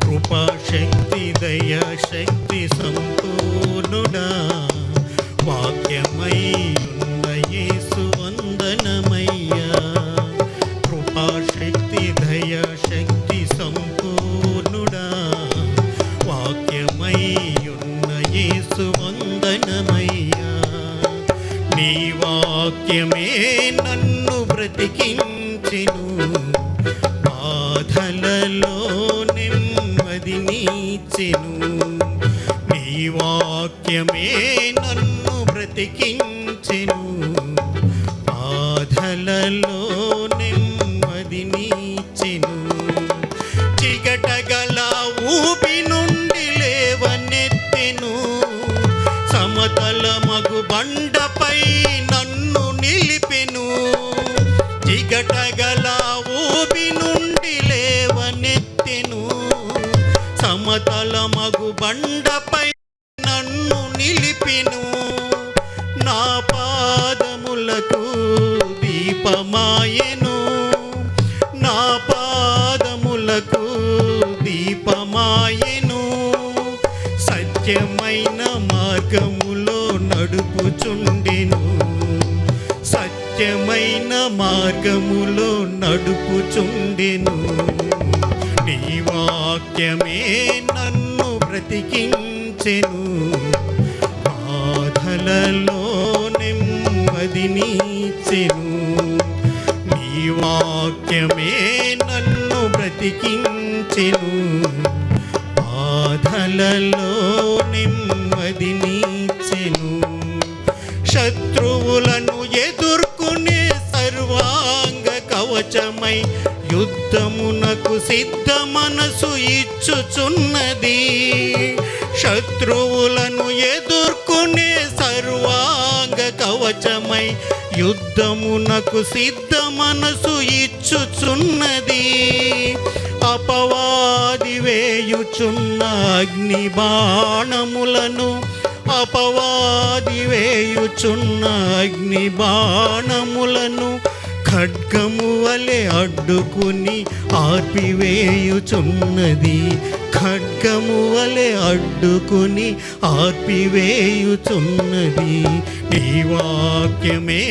కృపాశక్తి దయాశక్తి సంపూర్ణుడా, వాక్యమై ఉన్న యేసు వందనమయ్యా. కృపా శక్తి సంపూర్ణుడా, వాక్యమై ఉన్న యేసు వందనమయ్యా. నీ వాక్యమే నన్ను బ్రతికించెను, బాధలలో నెమ్మదినిచ్చెను. నీ వాక్యమే నన్ను బ్రతికించెను, బాధలలో నెమ్మదినిచ్చెను. చిగటగల ఊపి నుండి లేవనెత్తెను, సమతల మగు బండపై నన్ను నిలిపెను. చిగటగల ఊపి నుండి లేవనెత్తెను, సమతల మగు బండపై నన్ను నిలిపెను. నా పాదములకు దీపమాయెను, నా పాదములకు దీపమాయెను. సత్యమైన మార్గములో నడుపుచుండెను, సత్యమైన మార్గములో నడుపుచుండెను. నీ వాక్యమే నన్ను బ్రతికించెను, బాధలలో నెమ్మదినిచ్చెను. నీ వాక్యమే నన్ను బ్రతికించెను, బాధలలో నెమ్మదినిచ్చెను. శత్రువులను ఎదుర్కొనే సర్వాంగ కవచమై యుద్ధమునకు సిద్ధ మనసు ఇచ్చుచున్నది. శత్రువులను ఎదుర్కొనే సర్వాంగ కవచమై యుద్ధమునకు సిద్ధ మనసు ఇచ్చుచున్నది. అపవాది వేయుచున్న అగ్ని బాణములను, అపవాది వేయుచున్న అగ్ని బాణములను ఖడ్గము వలె అడ్డుకుని ఆర్పివేయుచున్నది. ఖడ్గము వలె అడ్డుకుని ఆర్పివేయుచున్నది. నీ వాక్యమే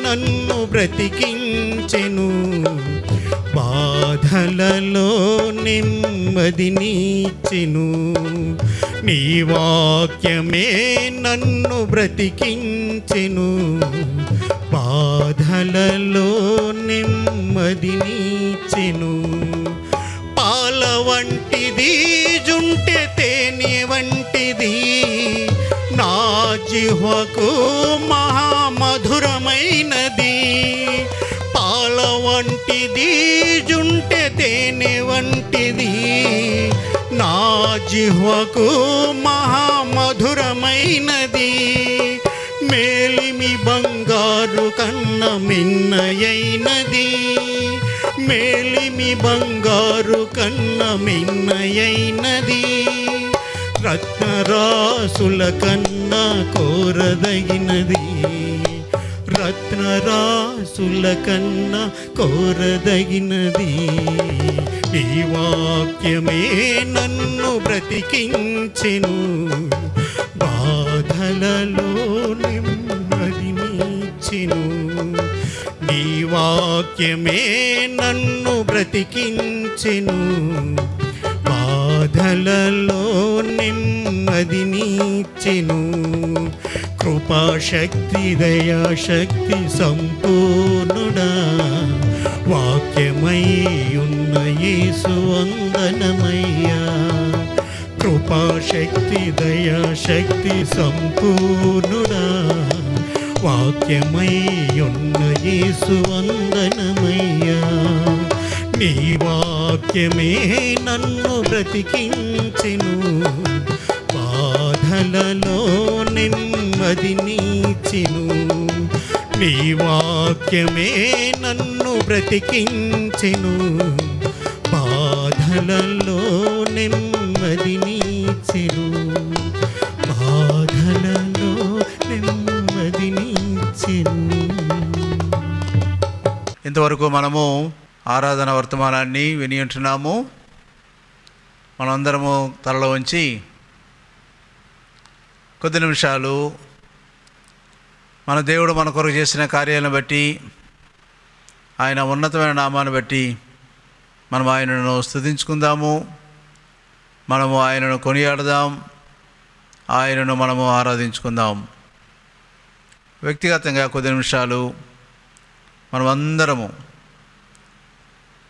నన్ను బ్రతికించెను, బాధలలో నెమ్మదినిచ్చెను. నీ వాక్యమే నన్ను బ్రతికించెను, బాధలలో నెమ్మదినిచ్చెను. పాల వంటిది జుంటె తేనె వంటిది, నా జిహ్వకు మహామధురమైనది. పాల వంటిది జుంటె తేనె వంటిది, నా జిహ్వకు మహామధురమైనది. మేలిమి బంగారు కన్న మిన్నయైనది, మేలిమి బంగారు కన్న మిన్నయైనది. రత్నరాసుల కన్నా కోరదగినది, రత్నరాసుల కన్నా కోరదగినది. ఈ వాక్యమే నన్ను బ్రతికించెను, బాధలలో నెమ్మదినిచ్చెను. నీ వాక్యమే నన్ను బ్రతికించెను, బాధలలో నెమ్మదినిచ్చెను. కృపాశక్తి దయాశక్తి సంపూర్ణుడా, వాక్యమై ఉన్న యేసు వందనమయ్యా. కృపాశక్తి దయాశక్తి సంపూర్ణుడా, వాక్యమై ఉన్న యేసు వందనమయ్యా. నీ వాక్యమే నన్ను బ్రతికించెను, బాధలలో నెమ్మదినిచ్చెను. నీ వాక్యమే నన్ను బ్రతికించెను, బాధలలో నెమ్మదినిచ్చెను, బాధలలో నెమ్మదినిచ్చెను. ఇంతవరకు మనము ఆరాధన వర్తమానాన్ని విని ఉంటున్నాము. మనందరము తలలో ఉంచి కొద్ది నిమిషాలు మన దేవుడు మన కొరకు చేసిన కార్యాలను బట్టి, ఆయన ఉన్నతమైన నామాన్ని బట్టి మనం ఆయనను స్తుతించుకుందాము, మనము ఆయనను కొనియాడదాం, ఆయనను మనము ఆరాధించుకుందాం. వ్యక్తిగతంగా కొద్ది నిమిషాలు మనమందరము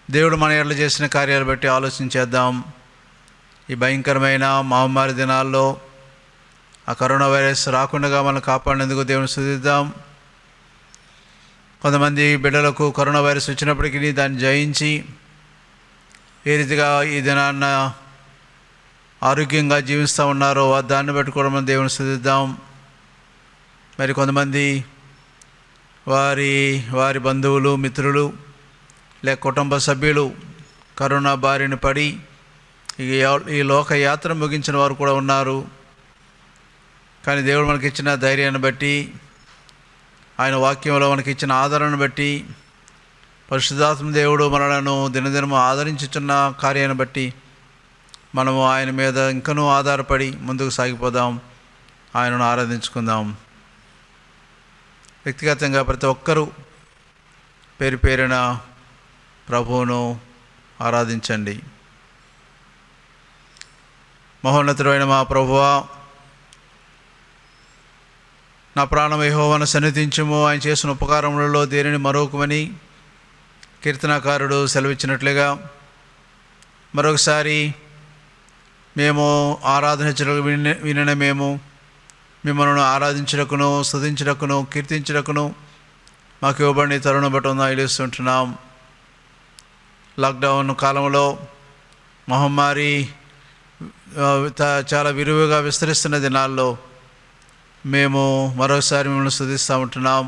దేవుడు మన ఎడల చేసిన కార్యాలు బట్టి ఆలోచించేద్దాం. ఈ భయంకరమైన మహమ్మారి దినాల్లో ఆ కరోనా వైరస్ రాకుండా మనం కాపాడినందుకు దేవుని స్తుతిద్దాం. కొంతమంది బిడ్డలకు కరోనా వైరస్ వచ్చినప్పటికీ దాన్ని జయించి ఏ రీతిగా ఈ దినాన్న ఆరోగ్యంగా జీవిస్తూ ఉన్నారో దాన్ని బట్టి కూడా మనం దేవుని స్తుతిద్దాం. మరి కొంతమంది వారి బంధువులు, మిత్రులు లేక కుటుంబ సభ్యులు కరోనా బారిన పడి ఈ లోక యాత్ర ముగించిన వారు కూడా ఉన్నారు. కానీ దేవుడు మనకిచ్చిన ధైర్యాన్ని బట్టి, ఆయన వాక్యంలో మనకిచ్చిన ఆదరణను బట్టి, పరిశుద్ధాత్మ దేవుడు మనలను దినదినము ఆదరించుచున్న కార్యాన్ని బట్టి మనము ఆయన మీద ఇంకనూ ఆధారపడి ముందుకు సాగిపోదాం, ఆయనను ఆరాధించుకుందాం. వ్యక్తిగతంగా ప్రతి ఒక్కరూ పేరు పేరున ప్రభువును ఆరాధించండి. మహోన్నతుడైన మా ప్రభువా, నా ప్రాణం యెహోవాను సన్నిధించుము, ఆయన చేసిన ఉపకారములలో దేనిని మరొకమని కీర్తనాకారుడు సెలవిచ్చినట్లుగా మరొకసారి మేము ఆరాధించడానికి వినిన మేము మిమ్మల్ని ఆరాధించుటకును, స్తుతించుటకును, కీర్తించుటకును మాకు ఇవ్వబడిన తరుణం బట్టి ఇలుస్తుంటున్నాం. లాక్డౌన్ కాలంలో మహమ్మారి చాలా విరివిగా విస్తరిస్తున్న దినాల్లో మేము మరోసారి మిమ్మల్ని స్తుతిస్తూ ఉంటున్నాం.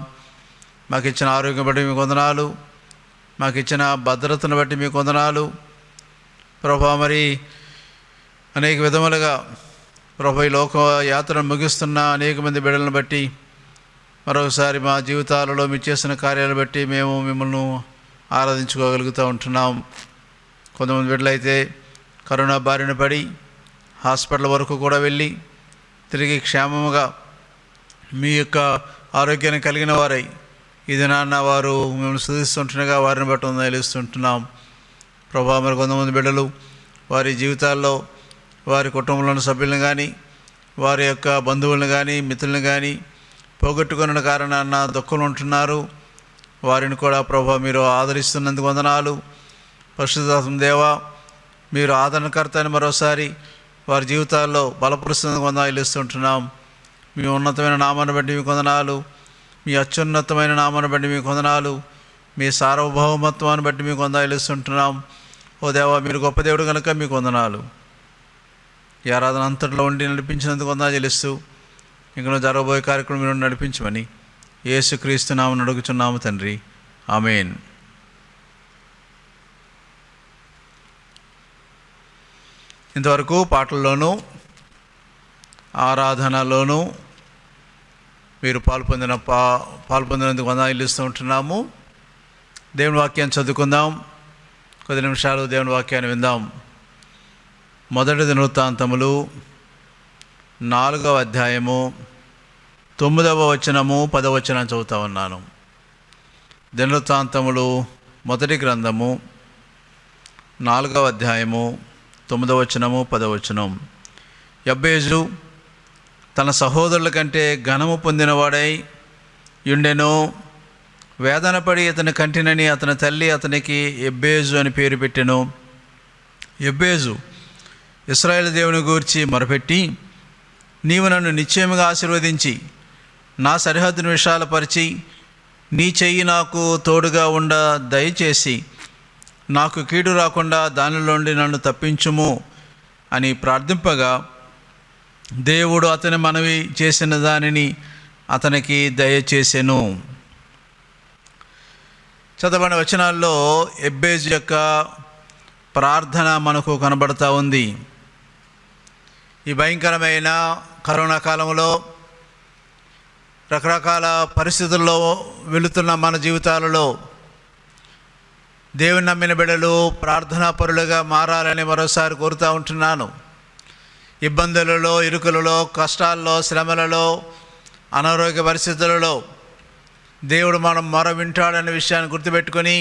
మాకు ఇచ్చిన ఆరోగ్యం బట్టి మీకు వందనాలు, మాకు ఇచ్చిన భద్రతను బట్టి మీకు వందనాలు ప్రభా. మరి అనేక విధములుగా ప్రభా ఈ లోక యాత్రను ముగిస్తున్న అనేక మంది బిడ్డలను బట్టి మరొకసారి మా జీవితాలలో మీరు చేసిన కార్యాలను బట్టి మేము మిమ్మల్ని ఆరాధించుకోగలుగుతూ ఉంటున్నాం. కొంతమంది బిడ్డలైతే కరోనా బారిన పడి హాస్పిటల్ వరకు కూడా వెళ్ళి తిరిగి క్షేమముగా మీ యొక్క ఆరోగ్యాన్ని కలిగిన వారై ఈ దినాన్న వారు మేము స్తుతిస్తుంటుండగా వారిని బట్టి నిలుస్తుంటున్నాం ప్రభా. మరి కొంతమంది బిడ్డలు వారి జీవితాల్లో వారి కుటుంబంలోని సభ్యులను కానీ, వారి యొక్క బంధువులను కానీ, మిత్రులను కానీ పోగొట్టుకున్న కారణాన దుఃఖంలో ఉంటున్నారు. వారిని కూడా ప్రభా మీరు ఆదరిస్తున్నందుకు వందనాలు. పరిశుద్ధాత్మ దేవా, మీరు ఆదరణకర్త అని మరోసారి వారి జీవితాల్లో బలపరుస్తున్నందుకు వందనాలు ఇస్తుంటున్నాం. మీ ఉన్నతమైన నామాన్ని బట్టి మీకు వందనాలు, మీ అత్యున్నతమైన నామాన్ని బట్టి మీకు వందనాలు, మీ సార్వభౌమత్వాన్ని బట్టి మీకు వందనాలు ఇస్తుంటున్నాం. ఓ దేవా, మీరు గొప్ప దేవుడు కనుక మీకు వందనాలు. ఈ ఆరాధన అంతట్లో ఉండి నడిపించినందుకు వందనాలు చెల్లిస్తూ ఇంకా జరగబోయే కార్యక్రమం మీరు నడిపించమని యేసుక్రీస్తు నామమున అడుగుచున్నాము తండ్రి, ఆమేన్. ఇంతవరకు పాటల్లోనూ ఆరాధనలోనూ మీరు పాల్పొందినందుకు వందనాలు ఇస్తూ ఉంటున్నాము. దేవుని వాక్యాన్ని చదువుకుందాం. కొద్ది నిమిషాలు దేవుని వాక్యాన్ని విందాం. మొదటి దినవృత్తాంతములు 4వ అధ్యాయము 9వ వచనము 10వ వచనం చదువుతా ఉన్నాను. దినవృత్తాంతములు మొదటి గ్రంథము 4వ అధ్యాయము 9వ వచనము 10వ వచనం. యబ్బేజు తన సహోదరుల కంటే ఘనము పొందినవాడై యుండెను. వేదనపడి అతని కంటినని అతని తల్లి అతనికి యబ్బేజు అని పేరు పెట్టెను. యబ్బేజు ఇశ్రాయేలు దేవుని గూర్చి మొరపెట్టి, నీవు నన్ను నిశ్చయముగా ఆశీర్వదించి నా సరిహద్దును విశాలపరిచి నీ చెయ్యి నాకు తోడుగా ఉండ దయచేసి నాకు కీడు రాకుండా దానిలోండి నన్ను తప్పించుము అని ప్రార్థింపగా దేవుడు అతని మనవి చేసిన దానిని అతనికి దయచేసెను. చదవబడిన వచనాల్లో యబ్బేజు యొక్క ప్రార్థన మనకు కనబడతా ఉంది. ఈ భయంకరమైన కరోనా కాలంలో రకరకాల పరిస్థితుల్లో వెళుతున్న మన జీవితాలలో దేవుని నమ్మిన బిడ్డలు ప్రార్థనాపరులుగా మారాలని మరోసారి కోరుతూ ఉంటున్నాను. ఇబ్బందులలో, ఇరుకులలో, కష్టాల్లో, శ్రమలలో, అనారోగ్య పరిస్థితులలో దేవుడు మనం మొర వింటాడనే విషయాన్ని గుర్తుపెట్టుకొని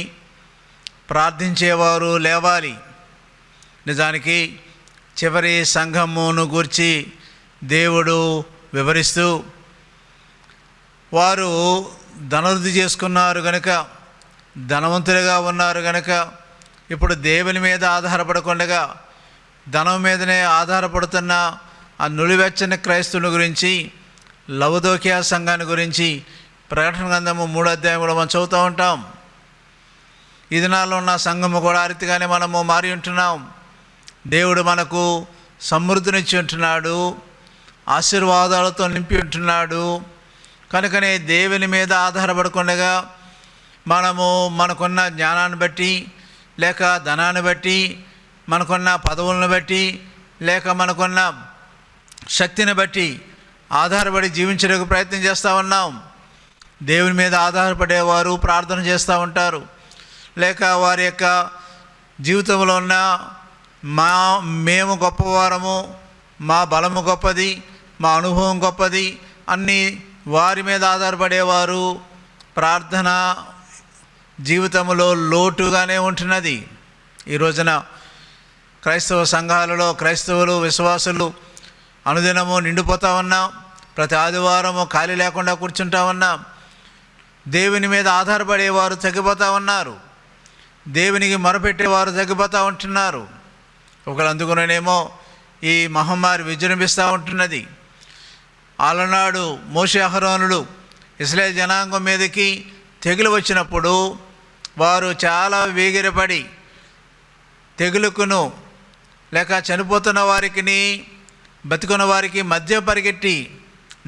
ప్రార్థించేవారు లేవాలి. నిజానికి చివరి సంఘమును గూర్చి దేవుడు వివరిస్తూ, వారు ధనవృద్ధి చేసుకున్నారు గనుక, ధనవంతులుగా ఉన్నారు గనుక ఇప్పుడు దేవుని మీద ఆధారపడకుండా ధనం మీదనే ఆధారపడుతున్న ఆ నులివెచ్చని క్రైస్తవుల గురించి, లవదోకియా సంఘాన్ని గురించి ప్రకటన గ్రంథము 3వ అధ్యాయంలో మనం చదువుతూ ఉంటాం. ఈ దినాల్లో ఉన్న సంఘము కూడా ఆ రీతిగానే మనము మారి ఉంటున్నాం. దేవుడు మనకు సమృద్ధినిచ్చి ఉంటున్నాడు, ఆశీర్వాదాలతో నింపి ఉంటున్నాడు. కనుకనే దేవుని మీద ఆధారపడకుండా మనము మనకున్న జ్ఞానాన్ని బట్టి, లేక ధనాన్ని బట్టి, మనకున్న పదవులను బట్టి, లేక మనకున్న శక్తిని బట్టి ఆధారపడి జీవించడానికి ప్రయత్నం చేస్తూ ఉన్నాం. దేవుని మీద ఆధారపడేవారు ప్రార్థన చేస్తూ ఉంటారు, లేక వారి యొక్క జీవితంలో ఉన్న మేము గొప్పవారము, మా బలము గొప్పది, మా అనుభవం గొప్పది అన్నీ వారి మీద ఆధారపడేవారు ప్రార్థన జీవితంలో లోటుగానే ఉంటున్నది. ఈ రోజున క్రైస్తవ సంఘాలలో క్రైస్తవులు, విశ్వాసులు అనుదినము నిండిపోతూ ఉన్నాం. ప్రతి ఆదివారము ఖాళీ లేకుండా కూర్చుంటా ఉన్నాం. దేవుని మీద ఆధారపడేవారు తగ్గిపోతూ ఉన్నారు, దేవునికి మొరపెట్టేవారు తగ్గిపోతూ ఉంటున్నారు. ఒకరు అందుకునేమో ఈ మహమ్మారి విజృంభిస్తూ ఉంటున్నది. ఆలనాడు మోషే అహరోనులు ఇశ్రాయేలు జనాంగం మీదకి తెగులు వచ్చినప్పుడు వారు చాలా వేగిరపడి తెగులుకును లేక చనిపోతున్న వారికి బతుకున్న వారికి మధ్య పరిగెట్టి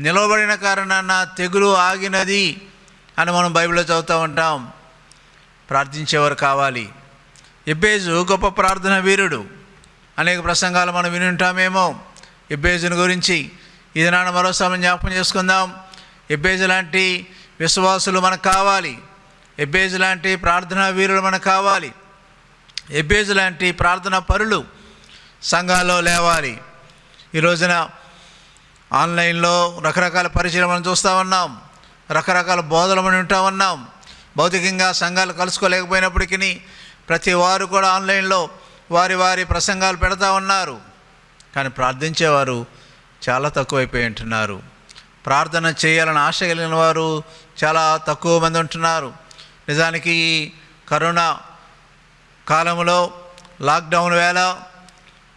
నిలవబడిన కారణాన తెగులు ఆగినది అని మనం బైబిల్లో చదువుతూ ఉంటాం. ప్రార్థించేవారు కావాలి. ఎబ్బేజు గొప్ప ప్రార్థన వీరుడు. అనేక ప్రసంగాలు మనం విని ఉంటామేమో ఎబ్బేజుని గురించి. ఇది నాన్న మరోసారి జ్ఞాపకం చేసుకుందాం. ఎబ్బేజు లాంటి విశ్వాసులు మనకు కావాలి. ఎబ్బేజు లాంటి ప్రార్థనా వీరులు మనకు కావాలి. ఎబ్బేజు లాంటి ప్రార్థనా పరులు సంఘాల్లో లేవాలి. ఈ రోజున ఆన్లైన్లో రకరకాల పరిచయం మనం చూస్తూ ఉన్నాం, రకరకాల బోధలు మనం వింటూ ఉన్నాం. భౌతికంగా సంఘాలు కలుసుకోలేకపోయినప్పటికీ ప్రతి వారు కూడా ఆన్లైన్లో వారి వారి ప్రసంగాలు పెడతా ఉన్నారు. కానీ ప్రార్థించేవారు చాలా తక్కువైపోయి ఉంటున్నారు. ప్రార్థన చేయాలని ఆశ కలిగిన వారు చాలా తక్కువ మంది ఉంటున్నారు. నిజానికి ఈ కరోనా కాలంలో లాక్డౌన్ వేళ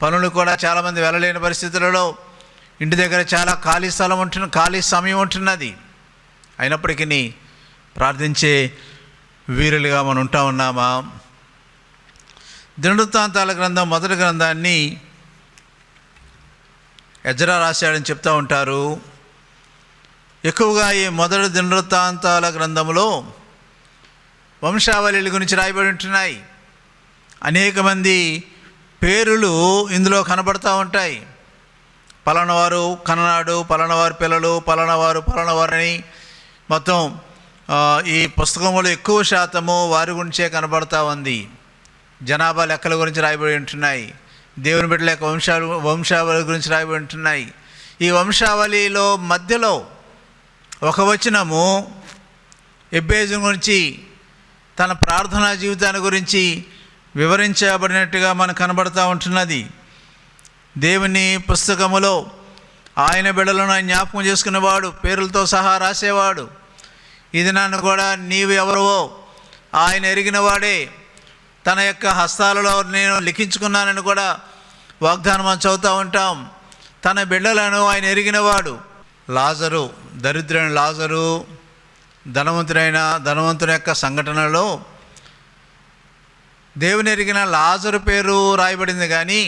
పనులు కూడా చాలామంది వెళ్ళలేని పరిస్థితులలో ఇంటి దగ్గర చాలా ఖాళీ సమయం ఉంటున్నది. అయినప్పటికీ ప్రార్థించే వీరులుగా మనం ఉంటా ఉన్నామా? దినవృత్తాంతాల గ్రంథం మొదటి గ్రంథాన్ని ఎజ్రా రాశాడని చెప్తూ ఉంటారు. ఎక్కువగా ఈ మొదటి దినవృత్తాంతాల గ్రంథంలో వంశావళిల గురించి రాయబడి ఉంటున్నాయి. అనేక మంది పేర్లు ఇందులో కనబడుతూ ఉంటాయి. పలానవారు కననాడు, పలానవారి పిల్లలు, పలానవారని మొత్తం ఈ పుస్తకంలో ఎక్కువ శాతము వారి గురించే కనబడుతూ ఉంది. జనాభా లెక్కల గురించి రాయబడి ఉంటున్నాయి. దేవుని బిడ్డల యొక్క వంశావళి గురించి రాయబడి ఉంటున్నాయి. ఈ వంశావళిలో మధ్యలో ఒక వచనము ఎబ్బేజు గురించి, తన ప్రార్థనా జీవితాన్ని గురించి వివరించబడినట్టుగా మనకు కనబడుతూ ఉంటున్నది. దేవుని పుస్తకములో ఆయన బిడ్డలను ఆయన జ్ఞాపకం చేసుకునేవాడు, పేర్లతో సహా రాసేవాడు. ఇది నన్ను కూడా నీవు ఎవరో ఆయన ఎరిగిన వాడే, తన యొక్క హస్తాలలో నేను లిఖించుకున్నానని కూడా వాగ్దానం మనం చదువుతూ ఉంటాం. తన బిడ్డలను ఆయన ఎరిగినవాడు. లాజరు, దరిద్రుని లాజరు, ధనవంతుని యొక్క సంఘటనలో దేవుని ఎరిగిన లాజరు పేరు రాయబడింది, కానీ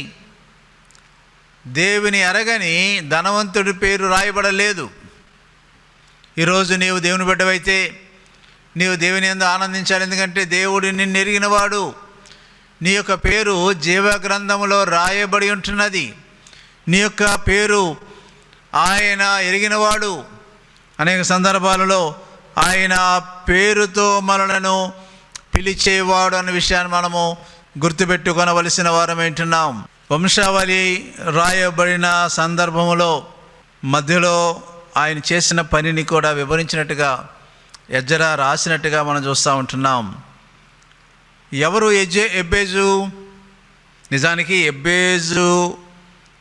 దేవుని ఎరగని ధనవంతుడి పేరు రాయబడలేదు. ఈరోజు నీవు దేవుని బిడ్డవైతే నీవు దేవుని యందు ఆనందించాలి. ఎందుకంటే దేవుడు నిన్ను ఎరిగినవాడు. నీ యొక్క పేరు జీవ గ్రంథములో రాయబడి ఉంటున్నది. నీ యొక్క పేరు ఆయన ఎరిగినవాడు. అనేక సందర్భాలలో ఆయన పేరుతో మనలను పిలిచేవాడు అన్న విషయాన్ని మనము గుర్తుపెట్టుకొనవలసిన వారమేంటున్నాం. వంశావళి రాయబడిన సందర్భంలో మధ్యలో ఆయన చేసిన పనిని కూడా వివరించినట్టుగా ఎజ్రా రాసినట్టుగా మనం చూస్తూ ఉంటున్నాం. ఎవరు ఎబ్బేజు? నిజానికి ఎబ్బేజు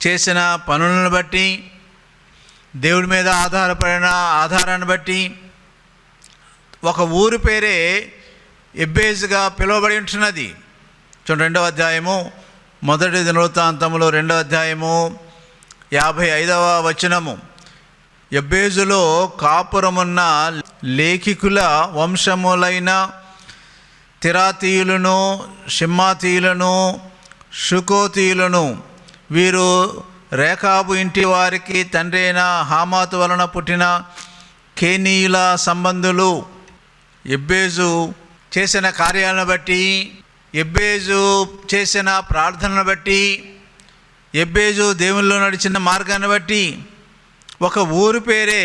చేసిన పనులను బట్టి, దేవుడి మీద ఆధారపడిన ఆధారాన్ని బట్టి ఒక ఊరు పేరే ఎబ్బేజుగా పిలువబడి ఉంటున్నది. చూడండి, 2వ అధ్యాయము 1 దినవృత్తాంతములు 2వ అధ్యాయము 55వ వచనము. ఎబ్బేజులో కాపురమున్న లేఖికుల వంశములైన తిరాతీయులను, షిమ్మాతీయులను, షుకోతీయులను, వీరు రేకాబు ఇంటి వారికి తండ్రి అయిన హామాతు వలన పుట్టిన కేనీయుల సంబంధులు. ఎబ్బేజు చేసిన కార్యాలను బట్టి, ఎబ్బేజు చేసిన ప్రార్థనను బట్టి, ఎబ్బేజు దేవునిలో నడిచిన మార్గాన్ని బట్టి ఒక ఊరు పేరే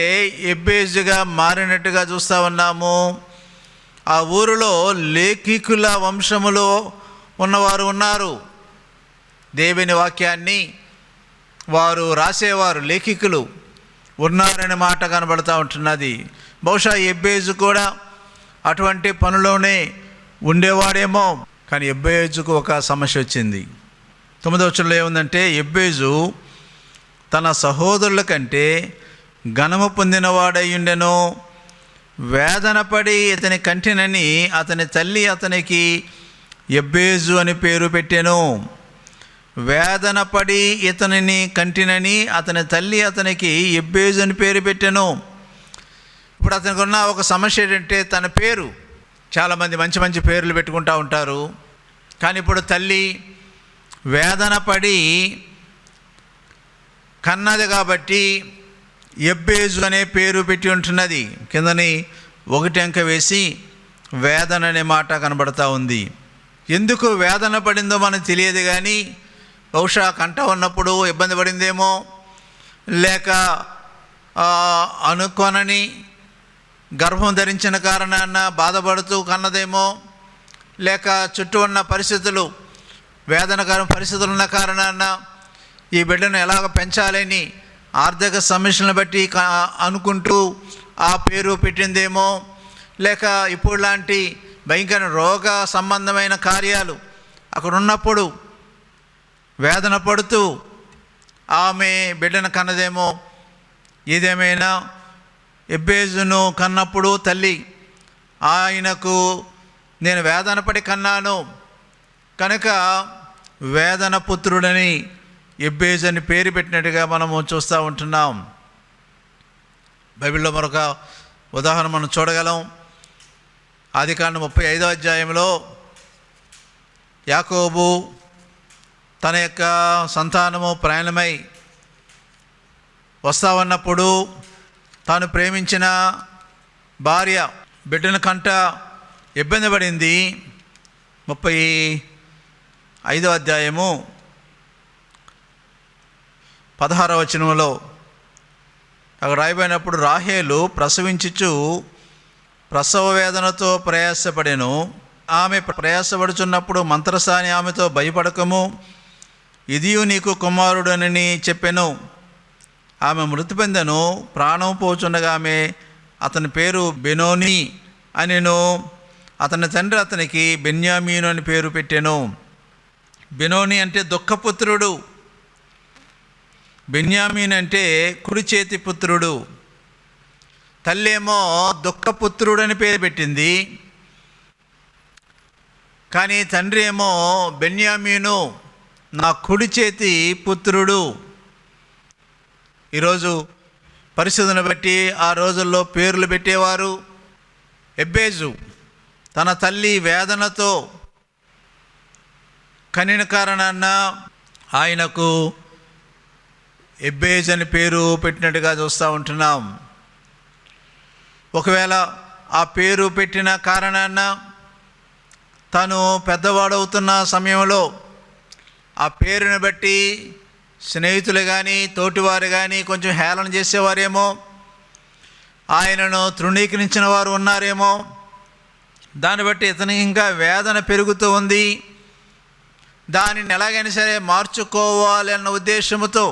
ఎబ్బేజుగా మారినట్టుగా చూస్తూ ఉన్నాము. ఆ ఊరిలో లేఖికుల వంశములో ఉన్నవారు ఉన్నారు. దేవుని వాక్యాన్ని వారు రాసేవారు, లేఖికులు ఉన్నారనే మాట కనబడుతూ ఉంటున్నది. బహుశా ఎబ్బేజు కూడా అటువంటి పనిలోనే ఉండేవాడేమో. కానీ ఎబ్బేజుకు ఒక సమస్య వచ్చింది. 9వ వచనంలో ఏముందంటే, ఎబ్బేజు తన సహోదరుల కంటే ఘనము పొందినవాడయ్యుండెను. వేదన పడి ఇతని కంటినని అతని తల్లి అతనికి ఎబ్బేజు అని పేరు పెట్టెను. వేదన పడి ఇతనిని కంటినని అతని తల్లి అతనికి ఎబ్బేజు అని పేరు పెట్టెను. ఇప్పుడు అతనికి ఉన్న ఒక సమస్య ఏంటంటే, తన పేరు, చాలామంది మంచి మంచి పేర్లు పెట్టుకుంటూ ఉంటారు. కానీ ఇప్పుడు తల్లి వేదన పడి కన్నది కాబట్టి ఎబ్బేజు అనే పేరు పెట్టి ఉంటున్నది. కిందని 1 అంకె వేసి వేదన అనే మాట కనబడతా ఉంది. ఎందుకు వేదన పడిందో మనకు తెలియదు, కానీ బహుశా కంట ఉన్నప్పుడు ఇబ్బంది పడిందేమో, లేక అనుకోనని గర్భం ధరించిన కారణాన బాధపడుతూ కన్నదేమో, లేక చుట్టూ ఉన్న పరిస్థితులు, వేదనకర పరిస్థితులు ఉన్న కారణాన ఈ బిడ్డను ఎలాగ పెంచాలని ఆర్థిక సమస్యలను బట్టి అనుకుంటూ ఆ పేరు పెట్టిందేమో, లేక ఇప్పుడు లాంటి భయంకర రోగ సంబంధమైన కార్యాలు అక్కడ ఉన్నప్పుడు వేదన పడుతూ ఆమె బిడ్డను కన్నదేమో. ఏదేమైనా ఎబ్బేజును కన్నప్పుడు తల్లి ఆయనకు నేను వేదన పడి కన్నాను కనుక వేదన పుత్రుడని ఎబ్బేజు అని పేరు పెట్టినట్టుగా మనము చూస్తూ ఉంటున్నాం. బైబిల్లో మరొక ఉదాహరణ మనం చూడగలం. ఆదికాండం 35వ అధ్యాయంలో యాకోబు తన యొక్క సంతానము ప్రయాణమై వస్తా ఉన్నప్పుడు తాను ప్రేమించిన భార్య బిడ్డను కంట ఇబ్బంది పడింది. 35వ అధ్యాయము 16వ వచనంలో అక్కడ రాయబడినప్పుడు, రాహేలు ప్రసవించుచు ప్రసవ వేదనతో ప్రయాసపడెను. ఆమె ప్రయాసపడుచున్నప్పుడు మంత్రసాని ఆమెతో భయపడకము, ఇదియు నీకు కుమారుడనని చెప్పెను. ఆమె మృతి పొందెను. ప్రాణం పోచుండగా ఆమె అతని పేరు బెనోని అనెను. అతని తండ్రి అతనికి బెన్యామీను అని పేరు పెట్టెను. బెనోని అంటే దుఃఖపుత్రుడు, బెన్యామీన్ అంటే కుడి చేతి పుత్రుడు. తల్లేమో దుఃఖపుత్రుడు అని పేరు పెట్టింది, కానీ తండ్రి ఏమో బెన్యామీను, నా కుడి చేతి పుత్రుడు. ఈరోజు పరిస్థితులను బట్టి ఆ రోజుల్లో పేర్లు పెట్టేవారు. ఎబ్బేజు తన తల్లి వేదనతో కనిన కారణాన ఆయనకు ఎబ్బేజు అని పేరు పెట్టినట్టుగా చూస్తూ ఉంటున్నాం. ఒకవేళ ఆ పేరు పెట్టిన కారణాన తను పెద్దవాడవుతున్న సమయంలో ఆ పేరుని బట్టి స్నేహితులు కానీ తోటివారు కానీ కొంచెం హేళన చేసేవారేమో, ఆయనను తృణీకరించిన వారు ఉన్నారేమో. దాన్ని బట్టి ఇతనికి ఇంకా వేదన పెరుగుతూ ఉంది. దానిని ఎలాగైనా సరే మార్చుకోవాలి అన్న ఉద్దేశంతో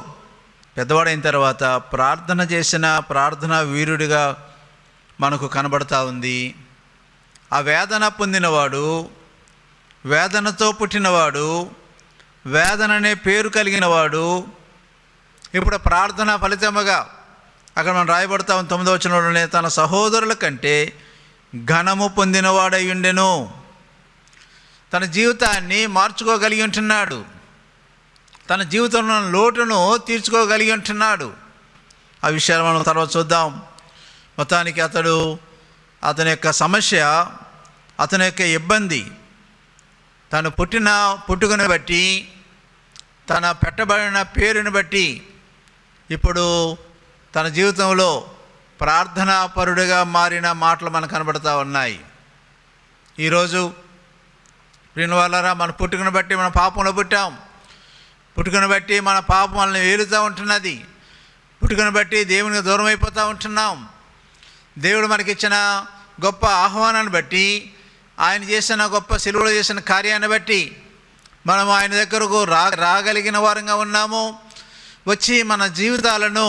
పెద్దవాడైన తర్వాత ప్రార్థన చేసిన ప్రార్థనా వీరుడిగా మనకు కనబడతా ఉంది. ఆ వేదన పొందినవాడు వేదనతో పుట్టినవాడు, వేదన అనే పేరు కలిగినవాడు. ఇప్పుడు ప్రార్థన ఫలితముగా అక్కడ మనం రాయబడతాం 9వ వచనంలోనే, తన సహోదరుల కంటే ఘనము పొందినవాడై ఉండెను. తన జీవితాన్ని మార్చుకోగలిగి ఉంటున్నాడు, తన జీవితంలో లోటును తీర్చుకోగలిగి ఉంటున్నాడు. ఆ విషయాలు మనం తర్వాత చూద్దాం. మొత్తానికి అతని యొక్క సమస్య, అతని యొక్క ఇబ్బంది, తను పుట్టుకను బట్టి, తన పెట్టబడిన పేరుని బట్టి ఇప్పుడు తన జీవితంలో ప్రార్థనాపరుడిగా మారిన మాటలు మనకు కనబడతా ఉన్నాయి. ఈరోజు ప్రియుని వాళ్ళరా, మన పుట్టుకను బట్టి మన పాపంలో పుట్టాం. పుట్టుకను బట్టి మన పాపం మనల్ని వేలుతూ ఉంటున్నది. పుట్టుకను బట్టి దేవునికి దూరం అయిపోతూ ఉంటున్నాం. దేవుడు మనకిచ్చిన గొప్ప ఆహ్వానాన్ని బట్టి, ఆయన చేసిన గొప్ప సిలువలో చేసిన కార్యాన్ని బట్టి మనం ఆయన దగ్గరకు రాగలిగిన వారంగా ఉన్నాము. వచ్చి మన జీవితాలను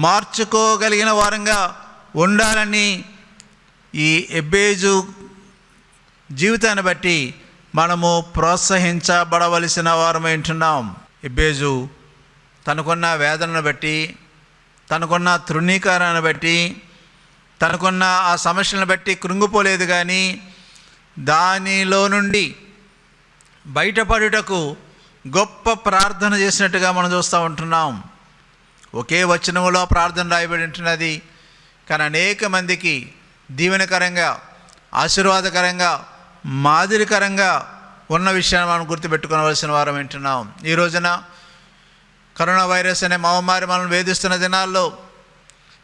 మార్చుకోగలిగిన వారంగా ఉండాలని ఈ ఎబ్బేజు జీవితాన్ని బట్టి మనము ప్రోత్సహించబడవలసిన వారమై ఉంటున్నాం. ఎబ్బేజు తనకున్న వేదనను బట్టి, తనకున్న తృణీకారాన్ని బట్టి, తనకున్న ఆ సమస్యలను బట్టి కృంగిపోలేదు, కానీ దానిలో నుండి బయటపడుటకు గొప్ప ప్రార్థన చేసినట్టుగా మనం చూస్తూ ఉంటున్నాం. ఒకే వచనంలో ప్రార్థన రాయబడి ఉంటున్నది, కానీ అనేక మందికి దీవెనకరంగా, ఆశీర్వాదకరంగా, మాదిరికరంగా ఉన్న విషయాన్ని మనం గుర్తుపెట్టుకోవలసిన వారం వింటున్నాం. ఈ రోజున కరోనా వైరస్ అనే మహమ్మారి మనల్ని వేధిస్తున్న దినాల్లో,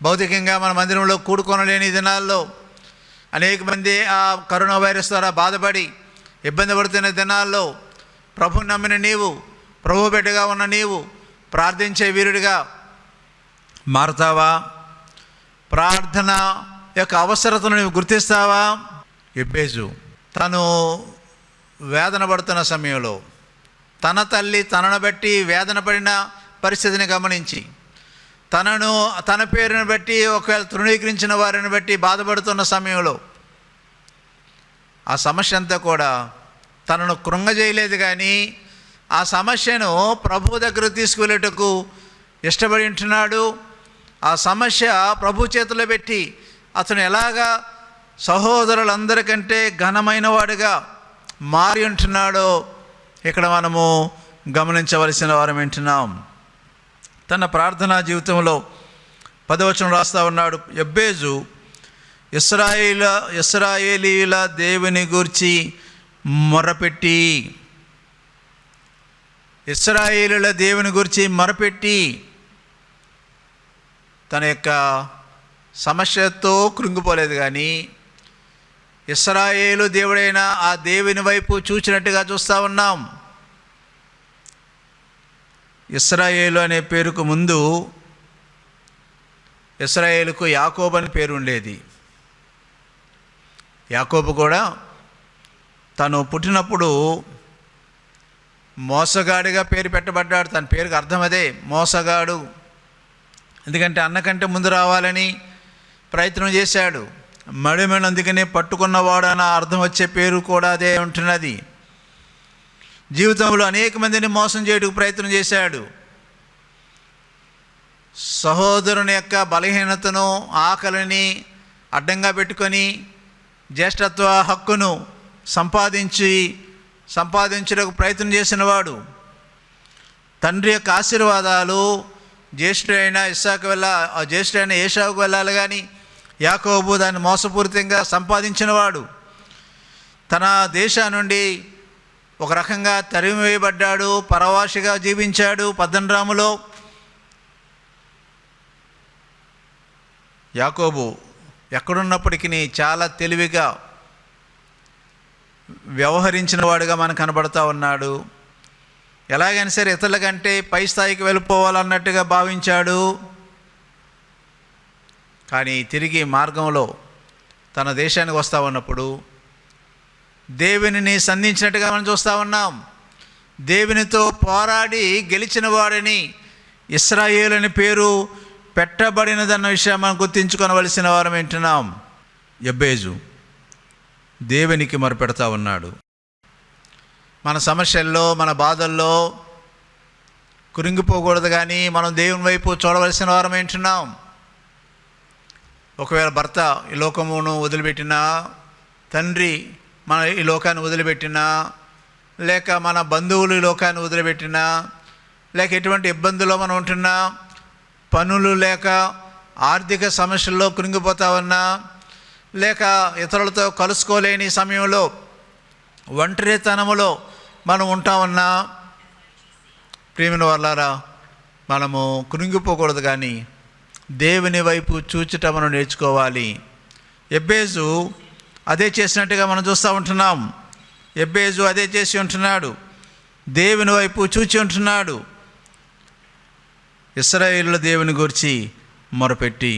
భౌతికంగా మన మందిరంలో కూడుకొనలేని దినాల్లో, అనేక మంది ఆ కరోనా వైరస్ ద్వారా బాధపడి ఇబ్బంది పడుతున్న దినాల్లో ప్రభువుని నమ్మిన నీవు, ప్రభు బిడ్డగా ఉన్న నీవు ప్రార్థించే వీరుడిగా మారుతావా? ప్రార్థన యొక్క అవసరతను నీవు గుర్తిస్తావా? ఎబ్బేజు తను వేదన పడుతున్న సమయంలో తన తల్లి తనను బట్టి వేదన పడిన పరిస్థితిని గమనించి, తన పేరుని బట్టి ఒకవేళ తృణీకరించిన వారిని బట్టి బాధపడుతున్న సమయంలో ఆ సమస్య అంతా కూడా తనను కృంగజేయలేదు, కానీ ఆ సమస్యను ప్రభు దగ్గరకు తీసుకువెళ్ళేటకు ఇష్టపడి ఉంటున్నాడు. ఆ సమస్య ప్రభు చేతిలో పెట్టి అతను ఎలాగా సహోదరులందరికంటే ఘనమైన వాడుగా మారి ఉంటున్నాడో ఇక్కడ మనము గమనించవలసిన వారం వింటున్నాం. తన ప్రార్థనా జీవితంలో 10వ వచనం రాస్తూ ఉన్నాడు, ఎబ్బేజు ఇశ్రాయేలీయుల దేవుని గూర్చి మొరపెట్టి, ఇశ్రాయేలీయుల దేవుని గురించి మొరపెట్టి తన యొక్క సమస్యతో కృంగిపోలేదు, కానీ ఇశ్రాయేలు దేవుడైన ఆ దేవుని వైపు చూచినట్టుగా చూస్తూ ఉన్నాం. ఇశ్రాయేలు అనే పేరుకు ముందు ఇశ్రాయేలుకు యాకోబు అని పేరు ఉండేది. యాకోబు కూడా తను పుట్టినప్పుడు మోసగాడిగా పేరు పెట్టబడ్డాడు. తన పేరుకి అర్థం అదే, మోసగాడు. ఎందుకంటే అన్నకంటే ముందు రావాలని ప్రయత్నం చేశాడు. మడిమేను అందుకనే పట్టుకున్నవాడు అన్న అర్థం వచ్చే పేరు కూడా అదే ఉంటున్నది. జీవితంలో అనేక మందిని మోసం చేయడానికి ప్రయత్నం చేశాడు. సహోదరుని యొక్క బలహీనతను, ఆకలిని అడ్డంగా పెట్టుకొని జ్యేష్ఠత్వ హక్కును సంపాదించడానికి ప్రయత్నం చేసినవాడు. తండ్రి యొక్క ఆశీర్వాదాలు జ్యేష్ఠుడైన ఏశావుకు వెళ్ళాలి, కానీ యాకోబు దాన్ని మోసపూరితంగా సంపాదించినవాడు. తన దేశం నుండి ఒక రకంగా తరిమివేయబడ్డాడు, పరవాసిగా జీవించాడు. పద్దనరాములో యాకోబు ఎక్కడున్నప్పటికీ చాలా తెలివిగా వ్యవహరించిన వాడుగా మనకు కనబడతా ఉన్నాడు. ఎలాగైనా సరే ఇతరుల కంటే పై స్థాయికి వెళ్ళిపోవాలన్నట్టుగా భావించాడు. కానీ తిరిగి మార్గంలో తన దేశానికి వస్తూ ఉన్నప్పుడు దేవునిని సంధించినట్టుగా మనం చూస్తూ ఉన్నాం. దేవునితో పోరాడి గెలిచిన వాడిని ఇశ్రాయేలు అని పేరు పెట్టబడినదన్న విషయం మనం గుర్తించుకోవలసిన వారం వింటున్నాం. ఎబ్బేజు దేవునికి మొరపెడతా ఉన్నాడు. మన సమస్యల్లో, మన బాధల్లో కృంగిపోకూడదు, కానీ మనం దేవుని వైపు చూడవలసిన వారం ఏంటున్నాం. ఒకవేళ భర్త ఈ లోకమును వదిలిపెట్టినా, తండ్రి మన ఈ లోకాన్ని వదిలిపెట్టినా, లేక మన బంధువులు ఈ లోకాన్ని వదిలిపెట్టినా, లేక ఎటువంటి ఇబ్బందుల్లో మనం ఉంటున్నా, పనులు లేక ఆర్థిక సమస్యల్లో కృంగిపోతా ఉన్నా, లేక ఇతరులతో కలుసుకోలేని సమయంలో ఒంటరితనములో మనం ఉంటా ఉన్నా, ప్రియమైన వాళ్ళారా, మనము కృంగిపోకూడదు, కానీ దేవుని వైపు చూచుట మనం నేర్చుకోవాలి. ఎబ్బేజు అదే చేసినట్టుగా మనం చూస్తూ ఉంటున్నాం. ఎబ్బేజు అదే చేసి ఉంటున్నాడు, దేవుని వైపు చూచి ఉంటున్నాడు. ఇశ్రాయేలు దేవుని గురించి మొరపెట్టి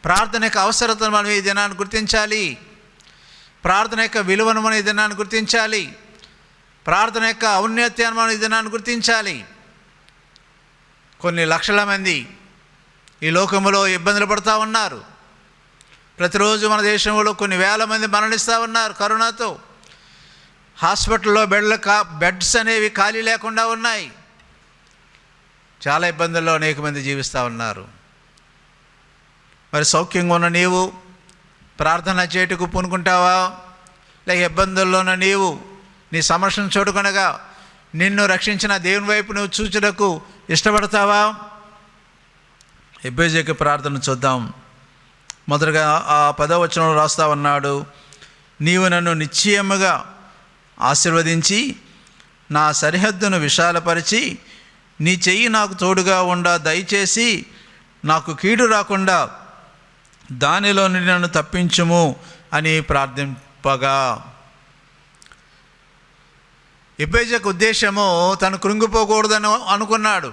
ప్రార్థన యొక్క అవసరతను మనం ఈ దినాన్ని గుర్తించాలి. ప్రార్థన యొక్క విలువను మనం ఈ దినాన్ని గుర్తించాలి. ప్రార్థన యొక్క ఔన్నత్యాన్ని మనం ఈ దినాన్ని గుర్తించాలి. కొన్ని లక్షల మంది ఈ లోకంలో ఇబ్బందులు పడుతూ ఉన్నారు. ప్రతిరోజు మన దేశంలో కొన్ని వేల మంది మరణిస్తూ ఉన్నారు కరోనాతో. హాస్పిటల్లో బెడ్స్ అనేవి ఖాళీ లేకుండా ఉన్నాయి. చాలా ఇబ్బందుల్లో అనేక మంది జీవిస్తూ ఉన్నారు. మరి సౌఖ్యంగా ఉన్న నీవు ప్రార్థన చేటుకు పూనుకుంటావా, లేక ఇబ్బందుల్లోన నీవు నీ సమస్యను చూడకొనగా నిన్ను రక్షించిన దేవుని వైపు నువ్వు చూచుటకు ఇష్టపడతావా? ఎబ్బేజుకి ప్రార్థన చూద్దాం. మొదటగా ఆ 10వ వచనంలో రాస్తా ఉన్నాడు, నీవు నన్ను నిశ్చయముగా ఆశీర్వదించి నా సరిహద్దును విశాలపరిచి నీ చెయ్యి నాకు తోడుగా ఉండా దయచేసి నాకు కీడు రాకుండా దానిలో నుండి నన్ను తప్పించుము అని ప్రార్థింపగా, ఎబ్బేజుకు ఉద్దేశము తను కృంగిపోకూడదని అనుకున్నాడు.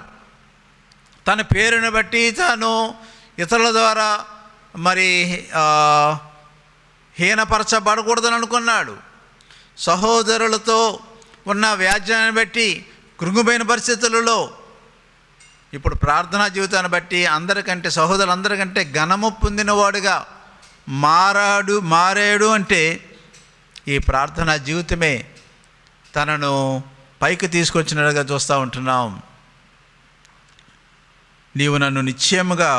తన పేరుని బట్టి తాను ఇతరుల ద్వారా మరి హీనపరచబడకూడదని అనుకున్నాడు. సహోదరులతో ఉన్న వ్యాజ్యాన్ని బట్టి కృంగిపోయిన పరిస్థితులలో ఇప్పుడు ప్రార్థనా జీవితాన్ని బట్టి అందరికంటే, సహోదరులందరికంటే ఘనము పొందినవాడుగా మారాడు అంటే ఈ ప్రార్థనా జీవితమే తనను పైకి తీసుకొచ్చినట్టుగా చూస్తూ ఉంటున్నాం. నీవు నన్ను నిశ్చయముగా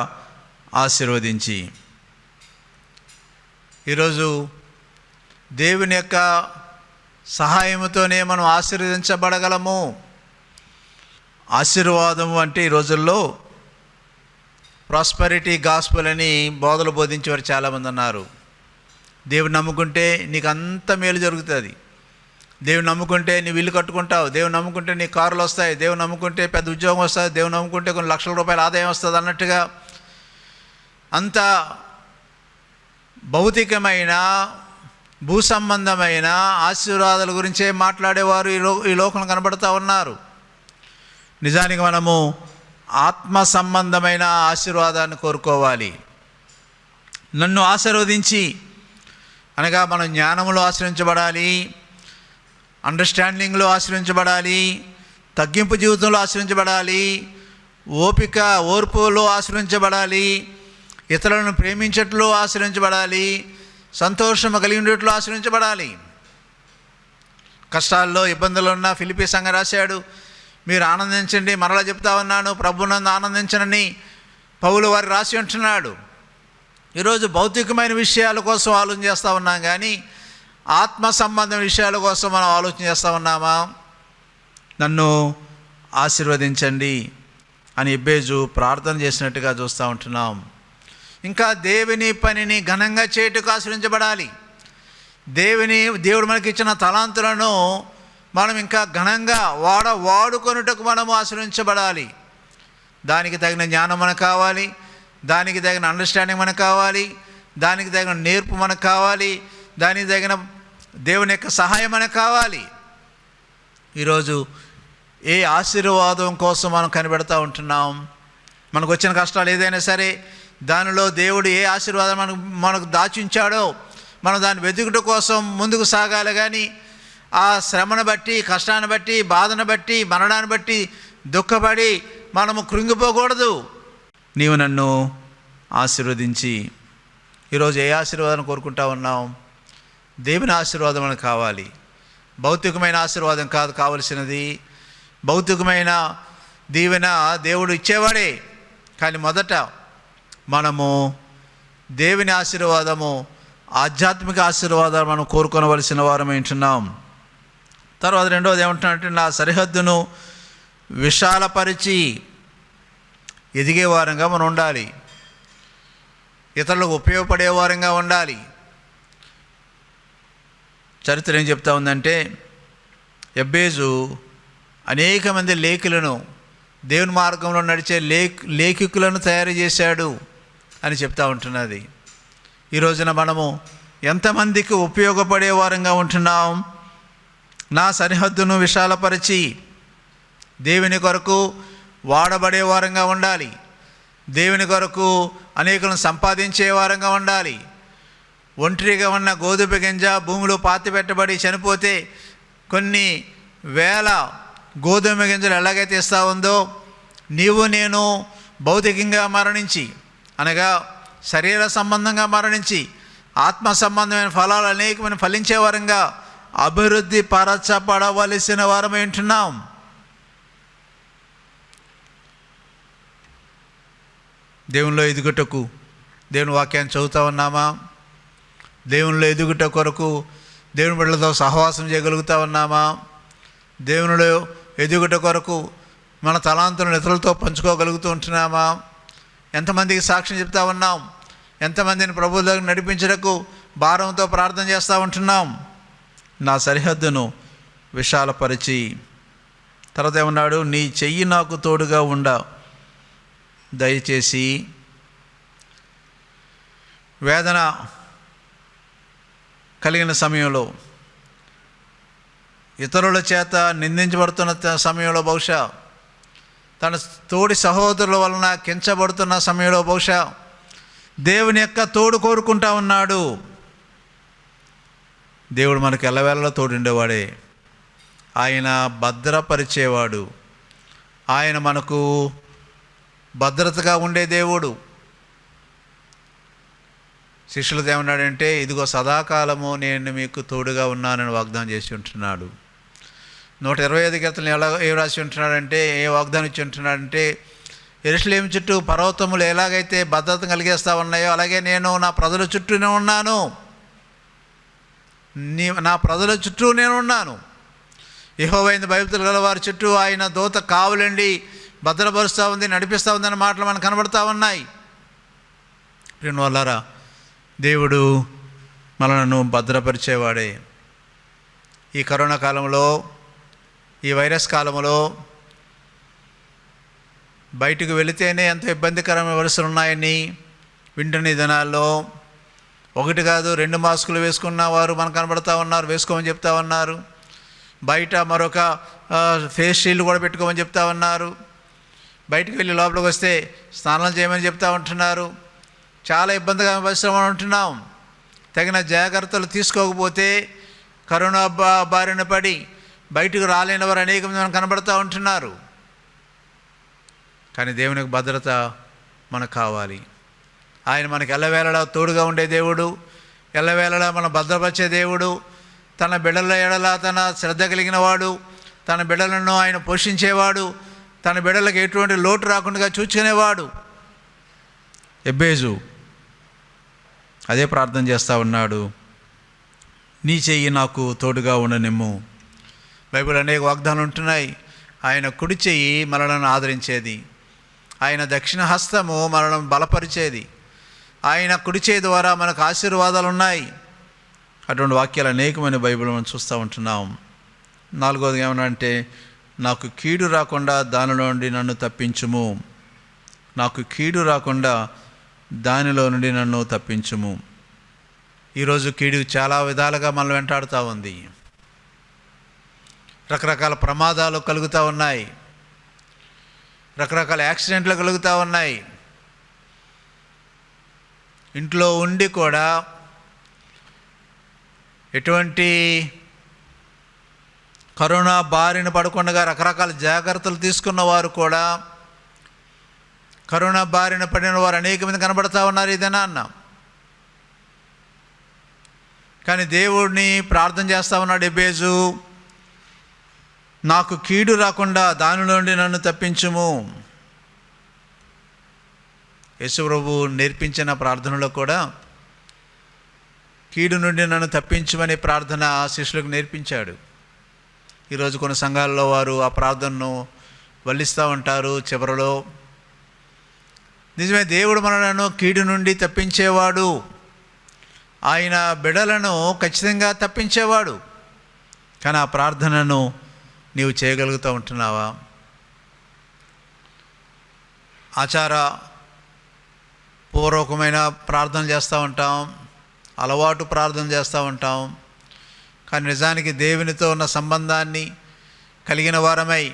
ఆశీర్వదించి. ఈరోజు దేవుని యొక్క సహాయంతోనే మనం ఆశీర్వదించబడగలము. ఆశీర్వాదము అంటే ఈ రోజుల్లో ప్రాస్పరిటీ గాస్పెల్ అని బోధలు బోధించేవారు చాలామంది ఉన్నారు. దేవుని నమ్ముకుంటే నీకు అంత మేలు జరుగుతుంది. దేవుని నమ్ముకుంటే నీ ఇల్లు కట్టుకుంటావు, దేవుని నమ్ముకుంటే నీ కారులు వస్తాయి, దేవుని నమ్ముకుంటే పెద్ద ఉద్యోగం వస్తుంది, దేవుని నమ్ముకుంటే కొన్ని లక్షల రూపాయల ఆదాయం వస్తుంది అన్నట్టుగా అంత భౌతికమైన భూ సంబంధమైన ఆశీర్వాదాల గురించే మాట్లాడేవారు ఈ లోకం కనబడుతూ ఉన్నారు. నిజానికి మనము ఆత్మ సంబంధమైన ఆశీర్వాదాన్ని కోరుకోవాలి. నన్ను ఆశీర్వదించి అనగా మనం జ్ఞానంలో ఆశ్రయించబడాలి, అండర్స్టాండింగ్లో ఆశ్రయించబడాలి, తగ్గింపు జీవితంలో ఆశ్రయించబడాలి, ఓర్పులో ఆశ్రయించబడాలి, ఇతరులను ప్రేమించట్లో ఆశ్రయించబడాలి, సంతోషం కలిగి ఉండేట్లో ఆశ్రయించబడాలి. కష్టాల్లో ఇబ్బందులు ఉన్న ఫిలిప్పీ సంఘం రాశాడు, మీరు ఆనందించండి, మరలా చెప్తా ఉన్నాను ప్రభువునందు ఆనందించనని పౌలు వారు రాసి ఉంటున్నాడు. ఈరోజు భౌతికమైన విషయాల కోసం ఆలోచన చేస్తూ ఉన్నాం, కానీ ఆత్మ సంబంధం విషయాల కోసం మనం ఆలోచన చేస్తూ ఉన్నామా? నన్ను ఆశీర్వదించండి అని ఎబ్బేజు ప్రార్థన చేసినట్టుగా చూస్తూ ఉంటున్నాం. ఇంకా దేవుని పనిని ఘనంగా చేయుటకు ఆశ్రయించబడాలి. దేవుడు మనకి ఇచ్చిన తలాంతులను మనం ఇంకా ఘనంగా వాడుకొనుటకు మనము ఆశ్రయించబడాలి. దానికి తగిన జ్ఞానం మనకు కావాలి, దానికి తగిన అండర్స్టాండింగ్ మనకు కావాలి, దానికి తగిన నేర్పు మనకు కావాలి, దానికి తగిన దేవుని యొక్క సహాయం మనకు కావాలి. ఈరోజు ఏ ఆశీర్వాదం కోసం మనం కనిపెడతా ఉంటున్నాం? మనకు వచ్చిన కష్టాలు ఏదైనా సరే దానిలో దేవుడు ఏ ఆశీర్వాదం మనకు దాచించాడో మనం దాన్ని వెతుకుట కోసం ముందుకు సాగాలి. కానీ ఆ శ్రమను బట్టి, కష్టాన్ని బట్టి, బాధను బట్టి, మరణాన్ని బట్టి దుఃఖపడి మనము కృంగిపోకూడదు. నీవు నన్ను ఆశీర్వదించి. ఈరోజు ఏ ఆశీర్వాదం కోరుకుంటా ఉన్నాం? దేవుని ఆశీర్వాదం మనకు కావాలి. భౌతికమైన ఆశీర్వాదం కాదు కావలసినది. భౌతికమైన దీవెన దేవుడు ఇచ్చేవాడే, కానీ మొదట మనము దేవుని ఆశీర్వాదము, ఆధ్యాత్మిక ఆశీర్వాదాలు మనం కోరుకోవలసిన వారం ఏంటున్నాం. తర్వాత రెండవది ఏమంటున్నాడంటే, నా సరిహద్దును విశాలపరిచి ఎదిగే వారంగా మనం ఉండాలి, ఇతరులకు ఉపయోగపడే వారంగా ఉండాలి. చరిత్ర ఏం చెప్తా ఉందంటే, యబ్బేజు అనేక మంది లేఖులను, దేవుని మార్గంలో నడిచే లేఖికులను తయారు చేశాడు అని చెప్తా ఉంటున్నది. ఈ రోజున మనము ఎంతమందికి ఉపయోగపడే వారంగా ఉంటున్నాం? నా సరిహద్దును విశాలపరిచి దేవుని కొరకు వాడబడే వారంగా ఉండాలి, దేవుని కొరకు అనేకులను సంపాదించే వారంగా ఉండాలి. ఒంటరిగా ఉన్న గోధుమ గింజ భూమిలో పాతిపెట్టబడి చనిపోతే కొన్ని వేల గోధుమ గింజలు ఎలాగైతే ఇస్తా ఉందో, నీవు నేను భౌతికంగా మరణించి, అనగా శరీర సంబంధంగా మరణించి ఆత్మ సంబంధమైన ఫలాలు అనేకమైన ఫలించే వారంగా అభివృద్ధి పరచబడవలసిన వారమై ఉంటున్నాం. దేవునిలో ఎదుగుటకు దేవుని వాక్యాన్ని చదువుతూ ఉన్నామా? దేవునిలో ఎదుగుట కొరకు దేవుని బిడ్డలతో సహవాసం చేయగలుగుతూ ఉన్నామా? దేవునిలో ఎదుగుట కొరకు మన తలాంతులను ఇతరులతో పంచుకోగలుగుతూ ఉంటున్నామా? ఎంతమందికి సాక్ష్యం చెప్తా ఉన్నాం? ఎంతమందిని ప్రభువు దగ్గర నడిపించడానికి భారంతో ప్రార్థన చేస్తూ ఉంటున్నాం? నా సరిహద్దును విశాలపరిచి. తర్వాత ఏమన్నాడు? నీ చెయ్యి నాకు తోడుగా ఉండ దయచేసి. వేదన కలిగిన సమయంలో, ఇతరుల చేత నిందించబడుతున్న సమయంలో, బహుశా తన తోడి సహోదరుల వలన కించబడుతున్న సమయంలో బహుశా దేవుని యొక్క తోడు కోరుకుంటా ఉన్నాడు. దేవుడు మనకు ఎల్లవేళలా తోడుండేవాడే. ఆయన భద్రపరిచేవాడు. ఆయన మనకు భద్రతగా ఉండే దేవుడు. శిష్యులతో ఏమన్నాడంటే, ఇదిగో సదాకాలము నేను మీకు తోడుగా ఉన్నానని వాగ్దానం చేసి ఉంటున్నాడు. 125 కీర్తనలు ఏం రాసి ఉంటున్నాడంటే, ఏ వాగ్దానం ఇచ్చి ఉంటున్నాడంటే, యెరూషలేము చుట్టూ పర్వతములు ఎలాగైతే భద్రత కలిగేస్తూ ఉన్నాయో, అలాగే నేను నా ప్రజల చుట్టూనే ఉన్నాను. నా ప్రజల చుట్టూ నేను ఉన్నాను. యెహోవా భయభక్తులు గల వారి చుట్టూ ఆయన దూత కావులండి భద్రపరుస్తూ ఉంది, నడిపిస్తూ ఉందన్న మాటలు మనకు కనబడుతూ ఉన్నాయి. ప్రియుని వాళ్ళారా, దేవుడు మనలను భద్రపరిచేవాడే. ఈ కరోనా కాలంలో, ఈ వైరస్ కాలంలో బయటకు వెళితేనే ఎంతో ఇబ్బందికరమైన పరిస్థితులు ఉన్నాయని వింటున్న దినాల్లో 1 కాదు 2 మాస్కులు వేసుకున్న వారు మనకు కనబడుతూ ఉన్నారు. వేసుకోమని చెప్తా ఉన్నారు. బయట మరొక ఫేస్ షీల్డ్ కూడా పెట్టుకోమని చెప్తా ఉన్నారు. బయటకు వెళ్ళి లోపలికి వస్తే స్నానం చేయమని చెప్తా ఉంటున్నారు. చాలా ఇబ్బందిగా పరిశ్రమ ఉంటున్నాం. తగిన జాగ్రత్తలు తీసుకోకపోతే కరోనా బారిన పడి బయటకు రాలేని వారు అనేక మంది మనకు కనబడుతూ ఉంటున్నారు. కానీ దేవునికి భద్రత మనకు కావాలి. ఆయన మనకు ఎల్లవేళలా తోడుగా ఉండే దేవుడు, ఎల్లవేళలా మనం భద్రపరిచే దేవుడు. తన బిడ్డల ఎడల తన శ్రద్ధ కలిగిన వాడు, తన బిడ్డలను ఆయన పోషించేవాడు, తన బిడ్డలకు ఎటువంటి లోటు రాకుండా చూసుకునేవాడు. యెబ్బేజు అదే ప్రార్థన చేస్తూ ఉన్నాడు, నీ చెయ్యి నాకు తోడుగా ఉండనిమ్ము. బైబిల్ అనేక వాగ్దానాలు ఉంటున్నాయి. ఆయన కుడి చెయ్యి మనలను ఆదరించేది, ఆయన దక్షిణ హస్తము మనలను బలపరిచేది, ఆయన కుడి చేయి ద్వారా మనకు ఆశీర్వాదాలు ఉన్నాయి. అటువంటి వాక్యాలు అనేకమైన బైబిల్ మనం చూస్తూ ఉంటున్నాం. 4వది ఏమన్నా అంటే, నాకు కీడు రాకుండా దానిలో నుండి నన్ను తప్పించుము. నాకు కీడు రాకుండా దానిలో నుండి నన్ను తప్పించుము. ఈరోజు కీడు చాలా విధాలుగా మనం వెంటాడుతూ ఉంది. రకరకాల ప్రమాదాలు కలుగుతూ ఉన్నాయి, రకరకాల యాక్సిడెంట్లు కలుగుతూ ఉన్నాయి. ఇంట్లో ఉండి కూడా ఎటువంటి కరోనా బారిన పడకుండా రకరకాల జాగ్రత్తలు తీసుకున్న వారు కూడా కరోనా బారిన పడిన వారు అనేక మంది కనబడుతూ ఉన్నారు ఇదేనా అన్న. కానీ దేవుడిని ప్రార్థన చేస్తూ ఉన్నాడు యెబ్బేజు, నాకు కీడు రాకుండా దాని నుండి నన్ను తప్పించుము. యేసు ప్రభు నేర్పించిన ప్రార్థనలో కూడా కీడు నుండి నన్ను తప్పించుమనే ప్రార్థన శిష్యులకు నేర్పించాడు. ఈరోజు కొన్ని సంఘాల్లో వారు ఆ ప్రార్థనను వల్లిస్తూ ఉంటారు. చివరిలో నిజమే, దేవుడు మనలను కీడు నుండి తప్పించేవాడు, ఆయన బిడలను ఖచ్చితంగా తప్పించేవాడు. కానీ ఆ ప్రార్థనను నీవు చేయగలుగుతూ ఉంటున్నావా? ఆచార పూర్వకమైన ప్రార్థన చేస్తూ ఉంటాం, అలవాటు ప్రార్థన చేస్తూ ఉంటాం. కానీ నిజానికి దేవునితో ఉన్న సంబంధాన్ని కలిగిన వారమై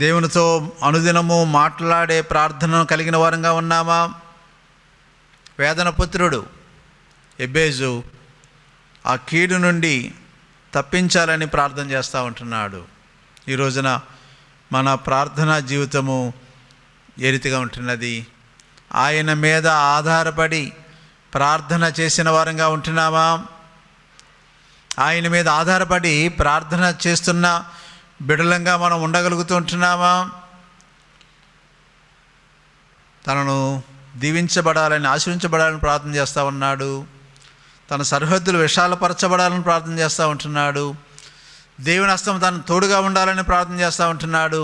దేవునితో అనుదినము మాట్లాడే ప్రార్థనను కలిగిన వారంగా ఉన్నామా? వేదన పుత్రుడు ఎబ్బేజు ఆ కీడు నుండి తప్పించాలని ప్రార్థన చేస్తూ ఉంటున్నాడు. ఈ రోజున మన ప్రార్థనా జీవితము ఏ రీతిగా ఉంటున్నది? ఆయన మీద ఆధారపడి ప్రార్థన చేసిన వారంగా ఉంటున్నామా? ఆయన మీద ఆధారపడి ప్రార్థన చేస్తున్న బిడలంగా మనం ఉండగలుగుతూ ఉంటున్నామా? తనను దీవించబడాలని, ఆశీర్వించబడాలని ప్రార్థన చేస్తూ ఉన్నాడు. తన సరిహద్దులు విశాలపరచబడాలని ప్రార్థన చేస్తూ ఉంటున్నాడు. దేవుని హస్తం తను తోడుగా ఉండాలని ప్రార్థన చేస్తూ ఉంటున్నాడు.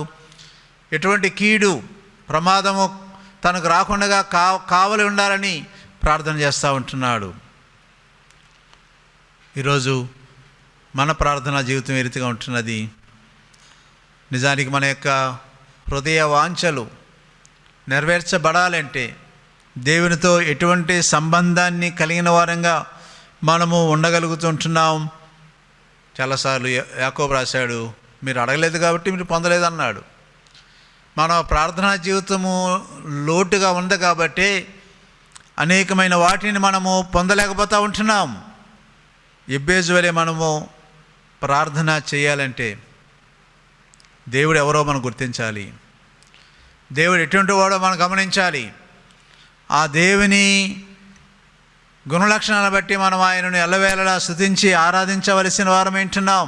ఎటువంటి కీడు ప్రమాదము తనకు రాకుండా కావలి ఉండాలని ప్రార్థన చేస్తూ ఉంటున్నాడు. ఈరోజు మన ప్రార్థనా జీవితం ఏ రీతిగా ఉంటున్నది? నిజానికి మన యొక్క హృదయ వాంఛలు నెరవేర్చబడాలంటే దేవునితో ఎటువంటి సంబంధాన్ని కలిగిన వారంగా మనము ఉండగలుగుతుంటున్నాం? చాలాసార్లు యాకోబు రాశాడు, మీరు అడగలేదు కాబట్టి మీరు పొందలేదు అన్నాడు. మన ప్రార్థనా జీవితము లోటుగా ఉంది కాబట్టి అనేకమైన వాటిని మనము పొందలేకపోతూ ఉంటున్నాం. ఎబ్బేజు వలె మనము ప్రార్థన చేయాలంటే దేవుడు ఎవరో మనం గుర్తించాలి. దేవుడు ఎటువంటి వాడో మనం గమనించాలి. ఆ దేవుని గుణలక్షణాలను బట్టి మనం ఆయనను ఎల్లవేళలా స్తుతించి ఆరాధించవలసిన వారం ఏంటున్నాం.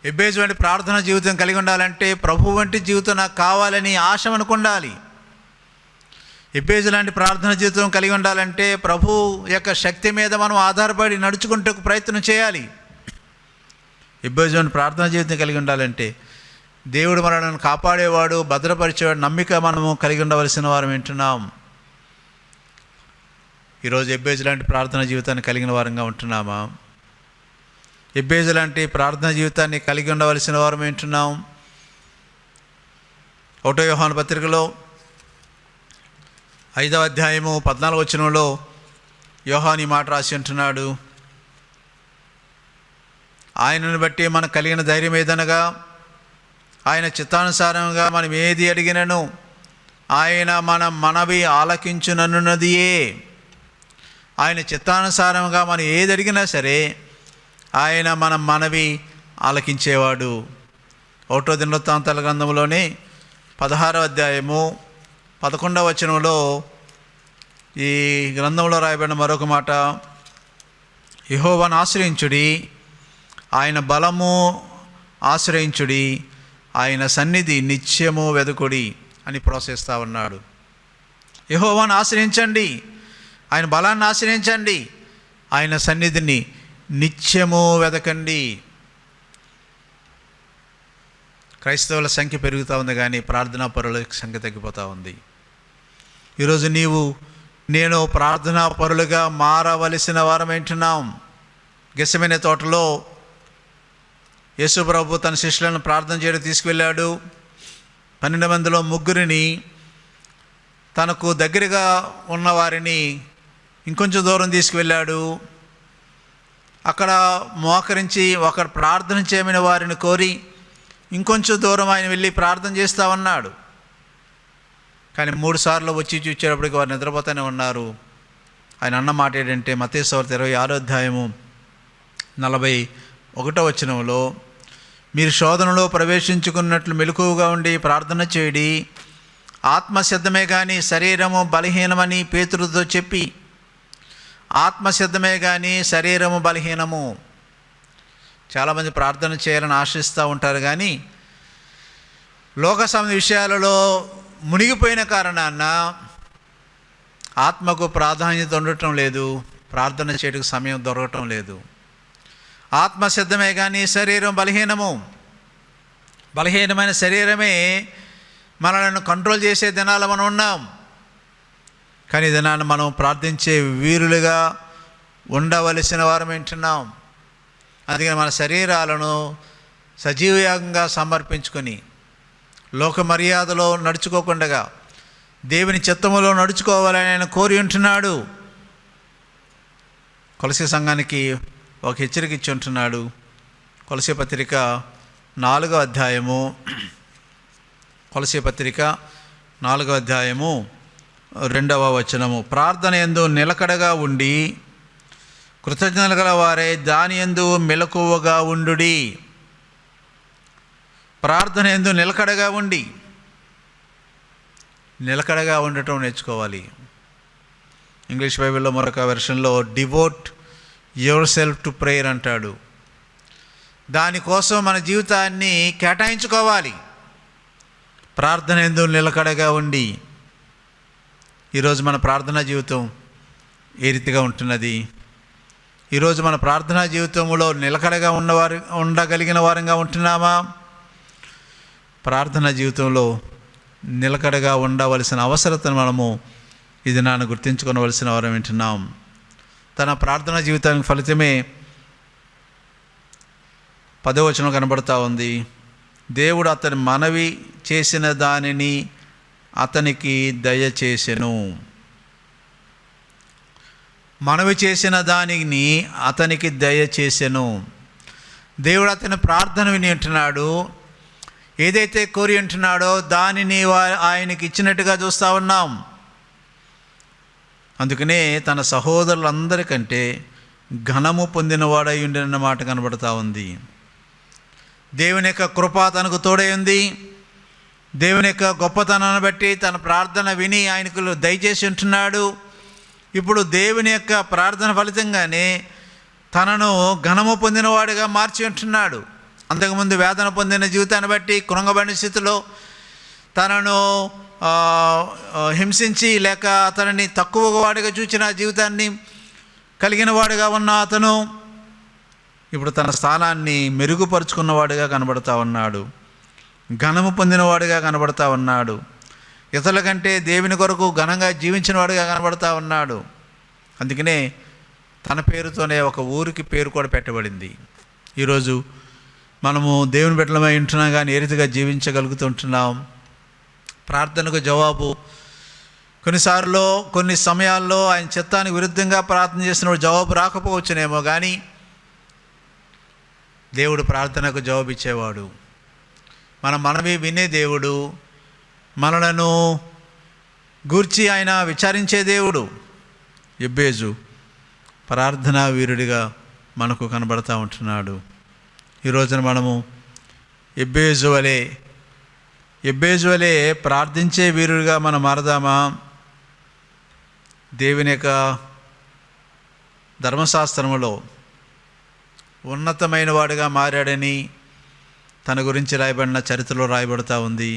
ఎబ్బేజు వంటి ప్రార్థన జీవితం కలిగి ఉండాలంటే ప్రభు వంటి జీవితం నాకు కావాలని ఆశ మనకు ఉండాలి. ఎబ్బేజు లాంటి ప్రార్థన జీవితం కలిగి ఉండాలంటే ప్రభు యొక్క శక్తి మీద మనం ఆధారపడి నడుచుకుంటూ ప్రయత్నం చేయాలి. ఎబ్బేజు వంటి ప్రార్థన జీవితం కలిగి ఉండాలంటే దేవుడు మనల్ని కాపాడేవాడు, భద్రపరిచేవాడు నమ్మిక మనము కలిగి ఉండవలసిన వారం వింటున్నాం. ఈరోజు ఎబ్బేజు లాంటి ప్రార్థన జీవితాన్ని కలిగిన వారంగా ఉంటున్నామా? ఎబ్బేజు లాంటి ప్రార్థన జీవితాన్ని కలిగి ఉండవలసిన వారం వింటున్నాం. 1 యోహాను పత్రికలో 5వ అధ్యాయము 14వ వచనంలో యోహాను ఈ మాట రాసి ఉంటున్నాడు, ఆయనను బట్టి మనకు కలిగిన ధైర్యం ఏదనగా ఆయన చిత్తానుసారంగా మనం ఏది అడిగినను ఆయన మన మనవి ఆలకించునన్నదియే. ఆయన చిత్తానుసారంగా మనం ఏది అడిగినా సరే ఆయన మన మనవి ఆలకించేవాడు. 1వ దినవృత్తాంతాల గ్రంథంలోని 16వ అధ్యాయము 11వ వచనంలో ఈ గ్రంథంలో రాయబడిన మరొక మాట, యెహోవాను ఆశ్రయించుడి, ఆయన బలము ఆశ్రయించుడి, ఆయన సన్నిధి నిత్యము వెదకుడి అని ప్రోత్సహిస్తూ ఉన్నాడు. యెహోవాను ఆశ్రయించండి, ఆయన బలాన్ని ఆశ్రయించండి, ఆయన సన్నిధిని నిత్యము వెదకండి. క్రైస్తవుల సంఖ్య పెరుగుతూ ఉంది కానీ ప్రార్థనా పరుల సంఖ్య తగ్గిపోతూ ఉంది. ఈరోజు నీవు నేను ప్రార్థనా పరులుగా మారవలసిన వారం ఏంటున్నాం. గెత్సేమనే తోటలో యేసు ప్రభు తన శిష్యులను ప్రార్థన చేయడం తీసుకువెళ్ళాడు. 12 మందిలో 3 తనకు దగ్గరగా ఉన్నవారిని ఇంకొంచెం దూరం తీసుకువెళ్ళాడు. అక్కడ మోకరించి ఒకరు ప్రార్థన చేయమని వారిని కోరి ఇంకొంచెం దూరం ఆయన వెళ్ళి ప్రార్థన చేస్తూ ఉన్నాడు. కానీ 3 సార్లు వచ్చి చూచేటప్పటికి వారు నిద్రపోతూనే ఉన్నారు. ఆయన అన్న మాట ఏంటంటే మత్తయి సువార్త 26వ అధ్యాయము 41వ వచనంలో, మీరు శోధనలో ప్రవేశించుకున్నట్లు మెలకువగా ఉండి ప్రార్థన చేయడి, ఆత్మసిద్ధమే కానీ శరీరము బలహీనమని పేతురుతో చెప్పి, ఆత్మసిద్ధమే కానీ శరీరము బలహీనము. చాలామంది ప్రార్థన చేయాలని ఆశిస్తూ ఉంటారు, కానీ లోక సంబంధ విషయాలలో మునిగిపోయిన కారణాన ఆత్మకు ప్రాధాన్యత ఉండటం లేదు, ప్రార్థన చేయడానికి సమయం దొరకటం లేదు. ఆత్మ సిద్ధమే కానీ శరీరం బలహీనమైన శరీరమే మనల్ని కంట్రోల్ చేసే దినాలు మనం ఉన్నాం. కానీ ఈ దినాన్ని మనం ప్రార్థించే వీరులుగా ఉండవలసిన వారం వింటున్నాం. అందుకని మన శరీరాలను సజీవయాగంగా సమర్పించుకొని లోక మర్యాదలో నడుచుకోకుండా దేవుని చిత్తములో నడుచుకోవాలని ఆయన కోరి ఉంటున్నాడు. కొలసీ సంఘానికి ఒక హెచ్చరిక ఇచ్చి ఉంటున్నాడు. కొలసీ పత్రిక 4వ అధ్యాయము 2వ వచనము. ప్రార్థన యందు నిలకడగా ఉండి కృతజ్ఞతలు గల వారే దాని యందు మెలకువగా ఉండుడి. ప్రార్థన యందు నిలకడగా ఉండటం నేర్చుకోవాలి. ఇంగ్లీష్ బైబిల్లో మరొక వెర్షన్లో devote yourself to prayer అంటాడు. దానికోసం మన జీవితాన్ని కేటాయించుకోవాలి. ప్రార్థన యందు నిలకడగా ఉండి. ఈరోజు మన ప్రార్థనా జీవితం ఏ రీతిగా ఉంటున్నది? ఈరోజు మన ప్రార్థనా జీవితంలో నిలకడగా ఉండగలిగిన వారంగా ఉంటున్నామా? ప్రార్థనా జీవితంలో నిలకడగా ఉండవలసిన అవసరతను మనము ఇది నాన్న గుర్తించుకోవలసిన వారం వింటున్నాం. తన ప్రార్థనా జీవితానికి ఫలితమే 10వ వచనం కనబడతా ఉంది. దేవుడు అతని మనవి చేసిన దానిని అతనికి దయచేసెను. మనవి చేసిన దానిని అతనికి దయచేసెను. దేవుడు అతని ప్రార్థన విని ఉంటున్నాడు. ఏదైతే కోరి ఉంటున్నాడో దానిని ఆయనకి ఇచ్చినట్టుగా చూస్తూ ఉన్నాం. అందుకనే తన సహోదరులందరికంటే ఘనము పొందినవాడై ఉండిన మాట కనబడతా ఉంది. దేవుని యొక్క కృప తనకు తోడై ఉంది. దేవుని యొక్క గొప్పతనాన్ని బట్టి తన ప్రార్థన విని ఆయనకు దయచేసి ఉంటున్నాడు. ఇప్పుడు దేవుని యొక్క ప్రార్థన ఫలితంగానే తనను ఘనము పొందినవాడిగా మార్చి ఉంటున్నాడు. అంతకుముందు వేదన పొందిన జీవితాన్ని బట్టి కృంగబడిన స్థితిలో తనను హింసించి లేక అతనిని తక్కువ వాడిగా చూచిన జీవితాన్ని కలిగిన వాడిగా ఉన్న అతను ఇప్పుడు తన స్థానాన్ని మెరుగుపరుచుకున్నవాడిగా కనబడతా ఉన్నాడు. ఘనము పొందినవాడిగా కనబడతా ఉన్నాడు. ఇతరుల కంటే దేవుని కొరకు ఘనంగా జీవించిన వాడిగా కనబడతా ఉన్నాడు. అందుకనే తన పేరుతోనే ఒక ఊరికి పేరు కూడా పెట్టబడింది. ఈరోజు మనము దేవుని బిడ్డలమై ఉంటున్నాం, కానీ ఏ రీతిగా జీవించగలుగుతుంటున్నాం? ప్రార్థనకు జవాబు కొన్నిసార్లు కొన్ని సమయాల్లో ఆయన చిత్తానికి విరుద్ధంగా ప్రార్థన చేసినప్పుడు జవాబు రాకపోవచ్చునేమో, కానీ దేవుడు ప్రార్థనకు జవాబు ఇచ్చేవాడు. మనవి వినే దేవుడు, మనలను గూర్చి ఆయన విచారించే దేవుడు. ఎబ్బేజు ప్రార్థనా వీరుడిగా మనకు కనబడతా ఉంటున్నాడు. ఈ రోజున మనము ఎబ్బేజు వలె ప్రార్థించే వీరుడిగా మనం మారదామా? దేవుని యొక్క ధర్మశాస్త్రములో ఉన్నతమైన వాడిగా మారాడని తన గురించి రాయబడిన చరిత్రలో రాయబడుతూ ఉంది.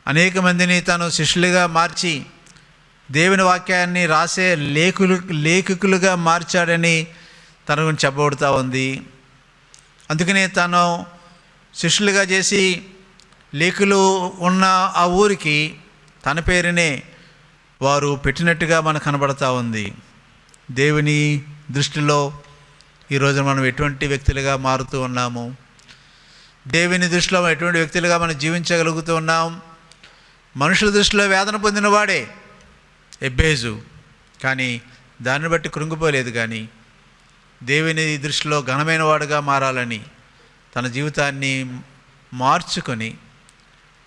అనేక మందిని తను శిష్యులుగా మార్చి దేవుని వాక్యాన్ని రాసే లేఖకులుగా మార్చాడని తన గురించి చెప్పబడుతూ ఉంది. అందుకనే తను శిష్యులుగా చేసి లేఖలు ఉన్న ఆ ఊరికి తన పేరునే వారు పెట్టినట్టుగా మనకు కనబడతా ఉంది. దేవుని దృష్టిలో ఈరోజు మనం ఎటువంటి వ్యక్తులుగా మారుతూ ఉన్నాము? దేవుని దృష్టిలో ఎటువంటి వ్యక్తులుగా మనం జీవించగలుగుతూ ఉన్నాం? మనుషుల దృష్టిలో వేదన పొందినవాడే ఎబ్బేజు, కానీ దాన్ని బట్టి కృంగిపోలేదు. కానీ దేవుని దృష్టిలో ఘనమైన వాడుగా మారాలని తన జీవితాన్ని మార్చుకొని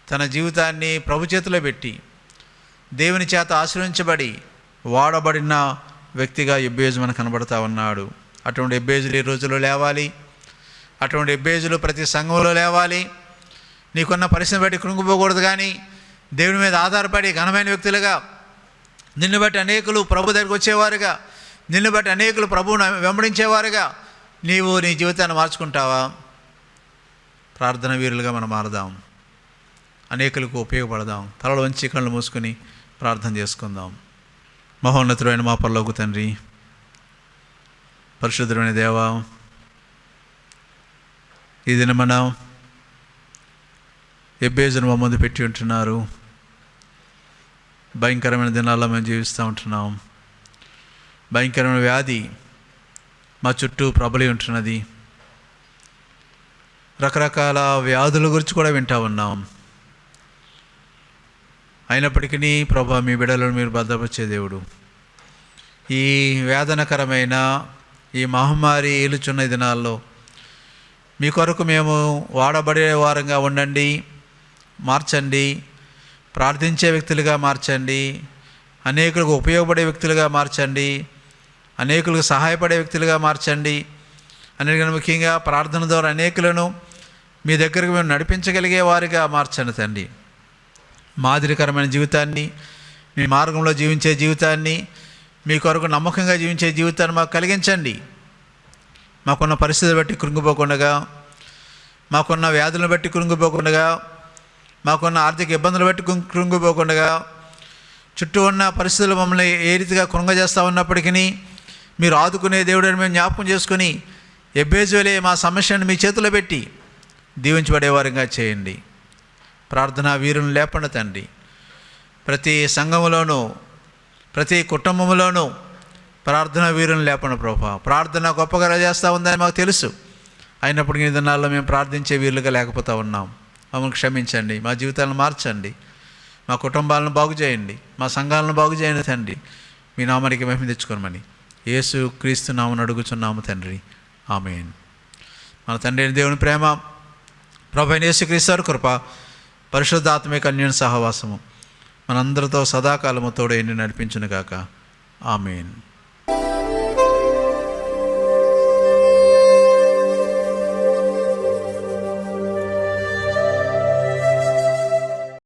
తన జీవితాన్ని ప్రభు చేతిలో పెట్టి దేవుని చేత ఆశ్రయించబడి వాడబడిన వ్యక్తిగా ఎబ్బేజు మనకు కనబడతా ఉన్నాడు. అటువంటి ఎబ్బేజులు ఈ రోజుల్లో లేవాలి. అటువంటి ఎబ్బేజులు ప్రతి సంఘంలో లేవాలి. నీకున్న పరిస్థితిని బట్టి కృంగిపోకూడదు, కానీ దేవుని మీద ఆధారపడి ఘనమైన వ్యక్తులుగా, నిన్ను బట్టి అనేకులు ప్రభు దగ్గరికి వచ్చేవారుగా, నిన్ను బట్టి అనేకులు ప్రభువును వెంబడించేవారుగా, నీవు నీ జీవితాన్ని మార్చుకుంటావా? ప్రార్థన వీరులుగా మనం మారదాం, అనేకులకు ఉపయోగపడదాం. తలలు వంచి కళ్ళు మూసుకొని ప్రార్థన చేసుకుందాం. మహోన్నతుడైన మా పరలోక తండ్రి, పరిశుద్ధుడైన దేవా, ఈ దిన మనం ఎబ్బేజును మా ముందు పెట్టి ఉంటున్నారు. భయంకరమైన దినాల్లో మేము జీవిస్తూ ఉంటున్నాం. భయంకరమైన వ్యాధి మా చుట్టూ ప్రబలి ఉంటున్నది. రకరకాల వ్యాధుల గురించి కూడా వింటూ ఉన్నాం. అయినప్పటికీ ప్రభా, మీ బిడ్డలను మీరు భద్రపరిచే దేవుడు. ఈ వేదనకరమైన ఈ మహమ్మారి ఏలుచున్న దినాల్లో మీ కొరకు మేము వాడబడే వారంగా ఉండండి, మార్చండి. ప్రార్థించే వ్యక్తులుగా మార్చండి, అనేకులకు ఉపయోగపడే వ్యక్తులుగా మార్చండి, అనేకులకు సహాయపడే వ్యక్తులుగా మార్చండి. అన్నిటికన్నా ముఖ్యంగా ప్రార్థన ద్వారా అనేకులను మీ దగ్గరకు మేము నడిపించగలిగే వారిగా మార్చండి తండ్రి. మాదిరికరమైన జీవితాన్ని, మీ మార్గంలో జీవించే జీవితాన్ని, మీ కొరకు నమ్మకంగా జీవించే జీవితాన్ని మాకు కలిగించండి. మాకున్న పరిస్థితులు బట్టి కృంగిపోకుండా, మాకున్న వ్యాధులను బట్టి కృంగిపోకుండా, మాకున్న ఆర్థిక ఇబ్బందులు బట్టి కృంగిపోకుండా, చుట్టూ ఉన్న పరిస్థితులు మమ్మల్ని ఏ రీతిగా కృంగజేస్తూ ఉన్నప్పటికీ మీరు ఆదుకునే దేవుడని మేము జ్ఞాపకం చేసుకుని ఎబ్బేజువలే మా సమస్యను మీ చేతిలో పెట్టి దీవించబడేవారంగా చేయండి. ప్రార్థనా వీరులను లేపండి తండ్రి. ప్రతి సంఘములోనూ, ప్రతి కుటుంబంలోనూ ప్రార్థనా వీరులను లేపండి ప్రభా. ప్రార్థన గొప్పగా చేస్తూ ఉందని మాకు తెలుసు. అయినప్పటికీ ఈ దినాల్లో మేము ప్రార్థించే వీరులుగా లేకపోతూ ఉన్నాం. మమ్మల్ని క్షమించండి, మా జీవితాలను మార్చండి, మా కుటుంబాలను బాగు చేయండి, మా సంఘాలను బాగు చేయండి తండ్రి. మీ నామానికి మహిమ తెచ్చుకోమని యేసు క్రీస్తు నామమున అడుగుచున్నాము తండ్రి, ఆమేన్. మన తండ్రి అయిన దేవుని ప్రేమ, ప్రభువైన యేసు క్రీస్తు వారి కృప, పరిశుద్ధాత్మిక అన్యోన్య సహవాసము మనందరితో సదాకాలము తోడై నడిపించును గాక, ఆమేన్.